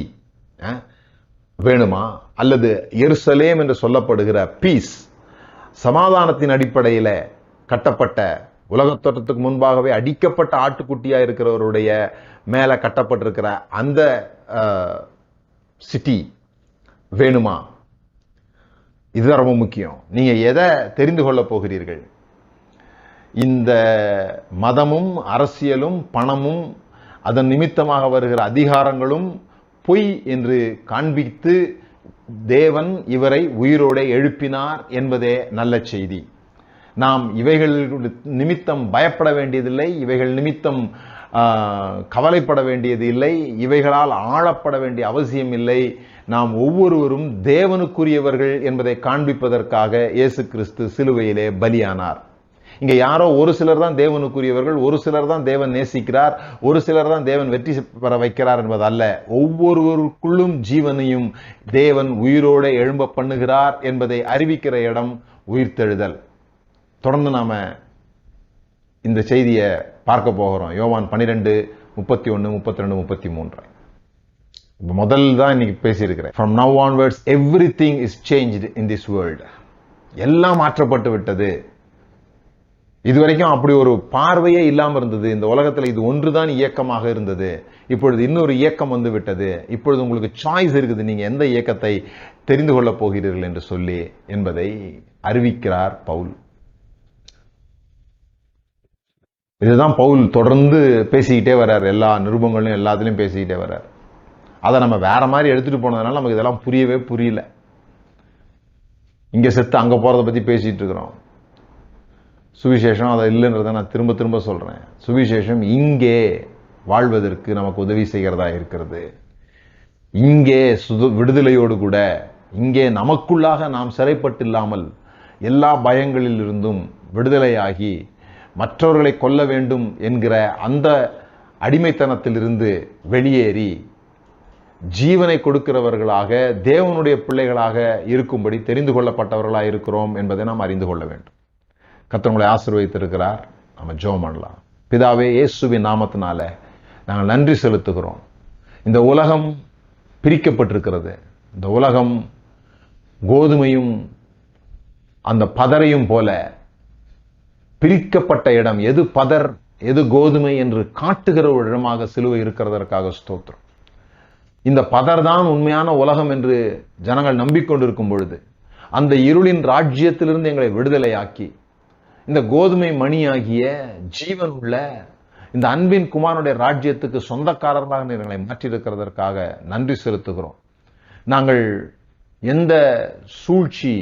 வேணுமா? அல்லது எருசலேம் என்று சொல்லப்படுகிற பீஸ், சமாதானத்தின் அடிப்படையில் கட்டப்பட்ட, உலகத்தோற்றத்துக்கு முன்பாகவே அடிக்கப்பட்ட ஆட்டுக்குட்டியா இருக்கிறவருடைய மேல கட்டப்பட்டிருக்கிற அந்த சிட்டி வேணுமா? இதுதான் ரொம்ப முக்கியம். நீங்க எதை தெரிந்து கொள்ள போகிறீர்கள்? இந்த மதமும் அரசியலும் பணமும் அதன் நிமித்தமாக வருகிற அதிகாரங்களும் பொய் என்று காண்பித்து தேவன் இவரை உயிரோடு எழுப்பினார் என்பதே நல்ல செய்தி. நாம் இவைகள் நிமித்தம் பயப்பட வேண்டியதில்லை, இவைகள் நிமித்தம் கவலைப்பட வேண்டியது இல்லை, இவைகளால் ஆளப்பட வேண்டிய அவசியம் இல்லை. நாம் ஒவ்வொருவரும் தேவனுக்குரியவர்கள் என்பதை காண்பிப்பதற்காக இயேசு கிறிஸ்து சிலுவையிலே பலியானார். இங்க யாரோ ஒரு சிலர் தான் தேவனுக்குரியவர்கள், ஒரு சிலர் தான் தேவன் நேசிக்கிறார், ஒரு சிலர் தான் தேவன் வெற்றி பெற வைக்கிறார் என்பது அல்ல. ஒவ்வொருவருக்குள்ளும் ஜீவனையும் தேவன் உயிரோடு எழும்ப பண்ணுகிறார் என்பதை அறிவிக்கிற இடம் உயிர்த்தெழுதல். தொடர்ந்து நாம இந்த செய்தியை பார்க்க போகிறோம். யோவான் 12, 31, 32, 33. முதல் தான் இன்னைக்கு பேசியிருக்கிறேன். From now onwards everything is changed in this world. எல்லாம் மாற்றப்பட்டு விட்டது. இதுவரைக்கும் அப்படி ஒரு பார்வையே இல்லாமல் இருந்தது. இந்த உலகத்தில் இது ஒன்றுதான் இயக்கமாக இருந்தது. இப்பொழுது இன்னொரு இயக்கம் வந்து விட்டது. இப்பொழுது உங்களுக்கு சாய்ஸ் இருக்குது, நீங்க எந்த இயக்கத்தை தெரிந்து கொள்ள போகிறீர்கள் என்று சொல்லி என்பதை அறிவிக்கிறார் பவுல். இதுதான் பவுல் தொடர்ந்து பேசிக்கிட்டே வர்றார். எல்லா நிருபங்களையும் எல்லாத்துலயும் பேசிக்கிட்டே வர்றார். அதை நம்ம வேற மாதிரி எடுத்துட்டு போனதுனால நமக்கு இதெல்லாம் புரியல. இங்க செத்து அங்க போறதை பத்தி பேசிட்டு இருக்கிறோம். சுவிசேஷம் அதை இல்லைன்றதை நான் திரும்ப திரும்ப சொல்றேன். சுவிசேஷம் இங்கே வாழ்வதற்கு நமக்கு உதவி செய்கிறதா இருக்கிறது. இங்கே விடுதலையோடு கூட, இங்கே நமக்குள்ளாக நாம் சிறைப்பட்டு இல்லாமல் எல்லா பயங்களில் இருந்தும் விடுதலையாகி மற்றவர்களை கொல்ல வேண்டும் என்கிற அந்த அடிமைத்தனத்திலிருந்து வெளியேறி ஜீவனை கொடுக்கிறவர்களாக, தேவனுடைய பிள்ளைகளாக இருக்கும்படி தெரிந்து கொள்ளப்பட்டவர்களாக இருக்கிறோம் என்பதை நாம் அறிந்து கொள்ள வேண்டும். கர்த்தர் உங்களை ஆசீர்வதித்திருக்கிறார். நம்ம ஜெபம் பண்ணலாம். பிதாவே, இயேசுவின் நாமத்தினால நாங்கள் நன்றி செலுத்துகிறோம். இந்த உலகம் பிரிக்கப்பட்டிருக்கிறது. இந்த உலகம் கோதுமையும் அந்த பதரையும் போல பிரிக்கப்பட்ட இடம். எது பதர் எது கோதுமை என்று காட்டுகிற ஒரு இடமாக சிலுவை இருக்கிறதற்காக ஸ்தோத்திரம். இந்த பதர் தான் உண்மையான உலகம் என்று ஜனங்கள் நம்பிக்கொண்டிருக்கும் பொழுது அந்த இருளின் ராஜ்யத்திலிருந்து எங்களை விடுதலையாக்கி இந்த கோதுமை மணியாகிய ஜீவன் உள்ள இந்த அன்பின் குமாரனுடைய ராஜ்யத்துக்கு சொந்தக்காரர்களாக எங்களை மாற்றியிருக்கிறதற்காக நன்றி செலுத்துகிறோம். நாங்கள் எந்த சூழ்ச்சி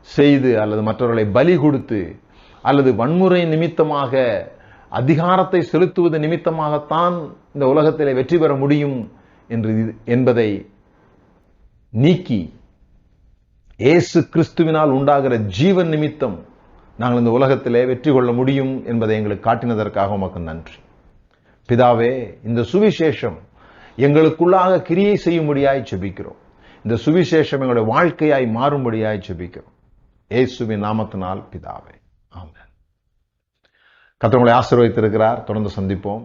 செய்து அல்லது மற்றவர்களை பலி கொடுத்து அல்லது வன்முறை நிமித்தமாக அதிகாரத்தை செலுத்துவது நிமித்தமாகத்தான் இந்த உலகத்திலே வெற்றி பெற முடியும் என்பதை நீக்கி இயேசு கிறிஸ்துவினால் உண்டாகிற ஜீவன் நிமித்தம் நாங்கள் இந்த உலகத்திலே வெற்றி கொள்ள முடியும் என்பதை எங்களுக்கு காட்டினதற்காக உமக்கு நன்றி. பிதாவே, இந்த சுவிசேஷம் எங்களுக்குள்ளாக கிரியை செய்யும்படியாய் ஜெபிக்கிறோம். இந்த சுவிசேஷம் எங்களுடைய வாழ்க்கையாய் மாறும்படியாய் ஜெபிக்கிறோம். இயேசுவின் நாமத்தினால் பிதாவே, ஆமென். கர்த்தர் உங்களை ஆசீர்வதித்திருக்கிறார். தொடர்ந்து சந்திப்போம்.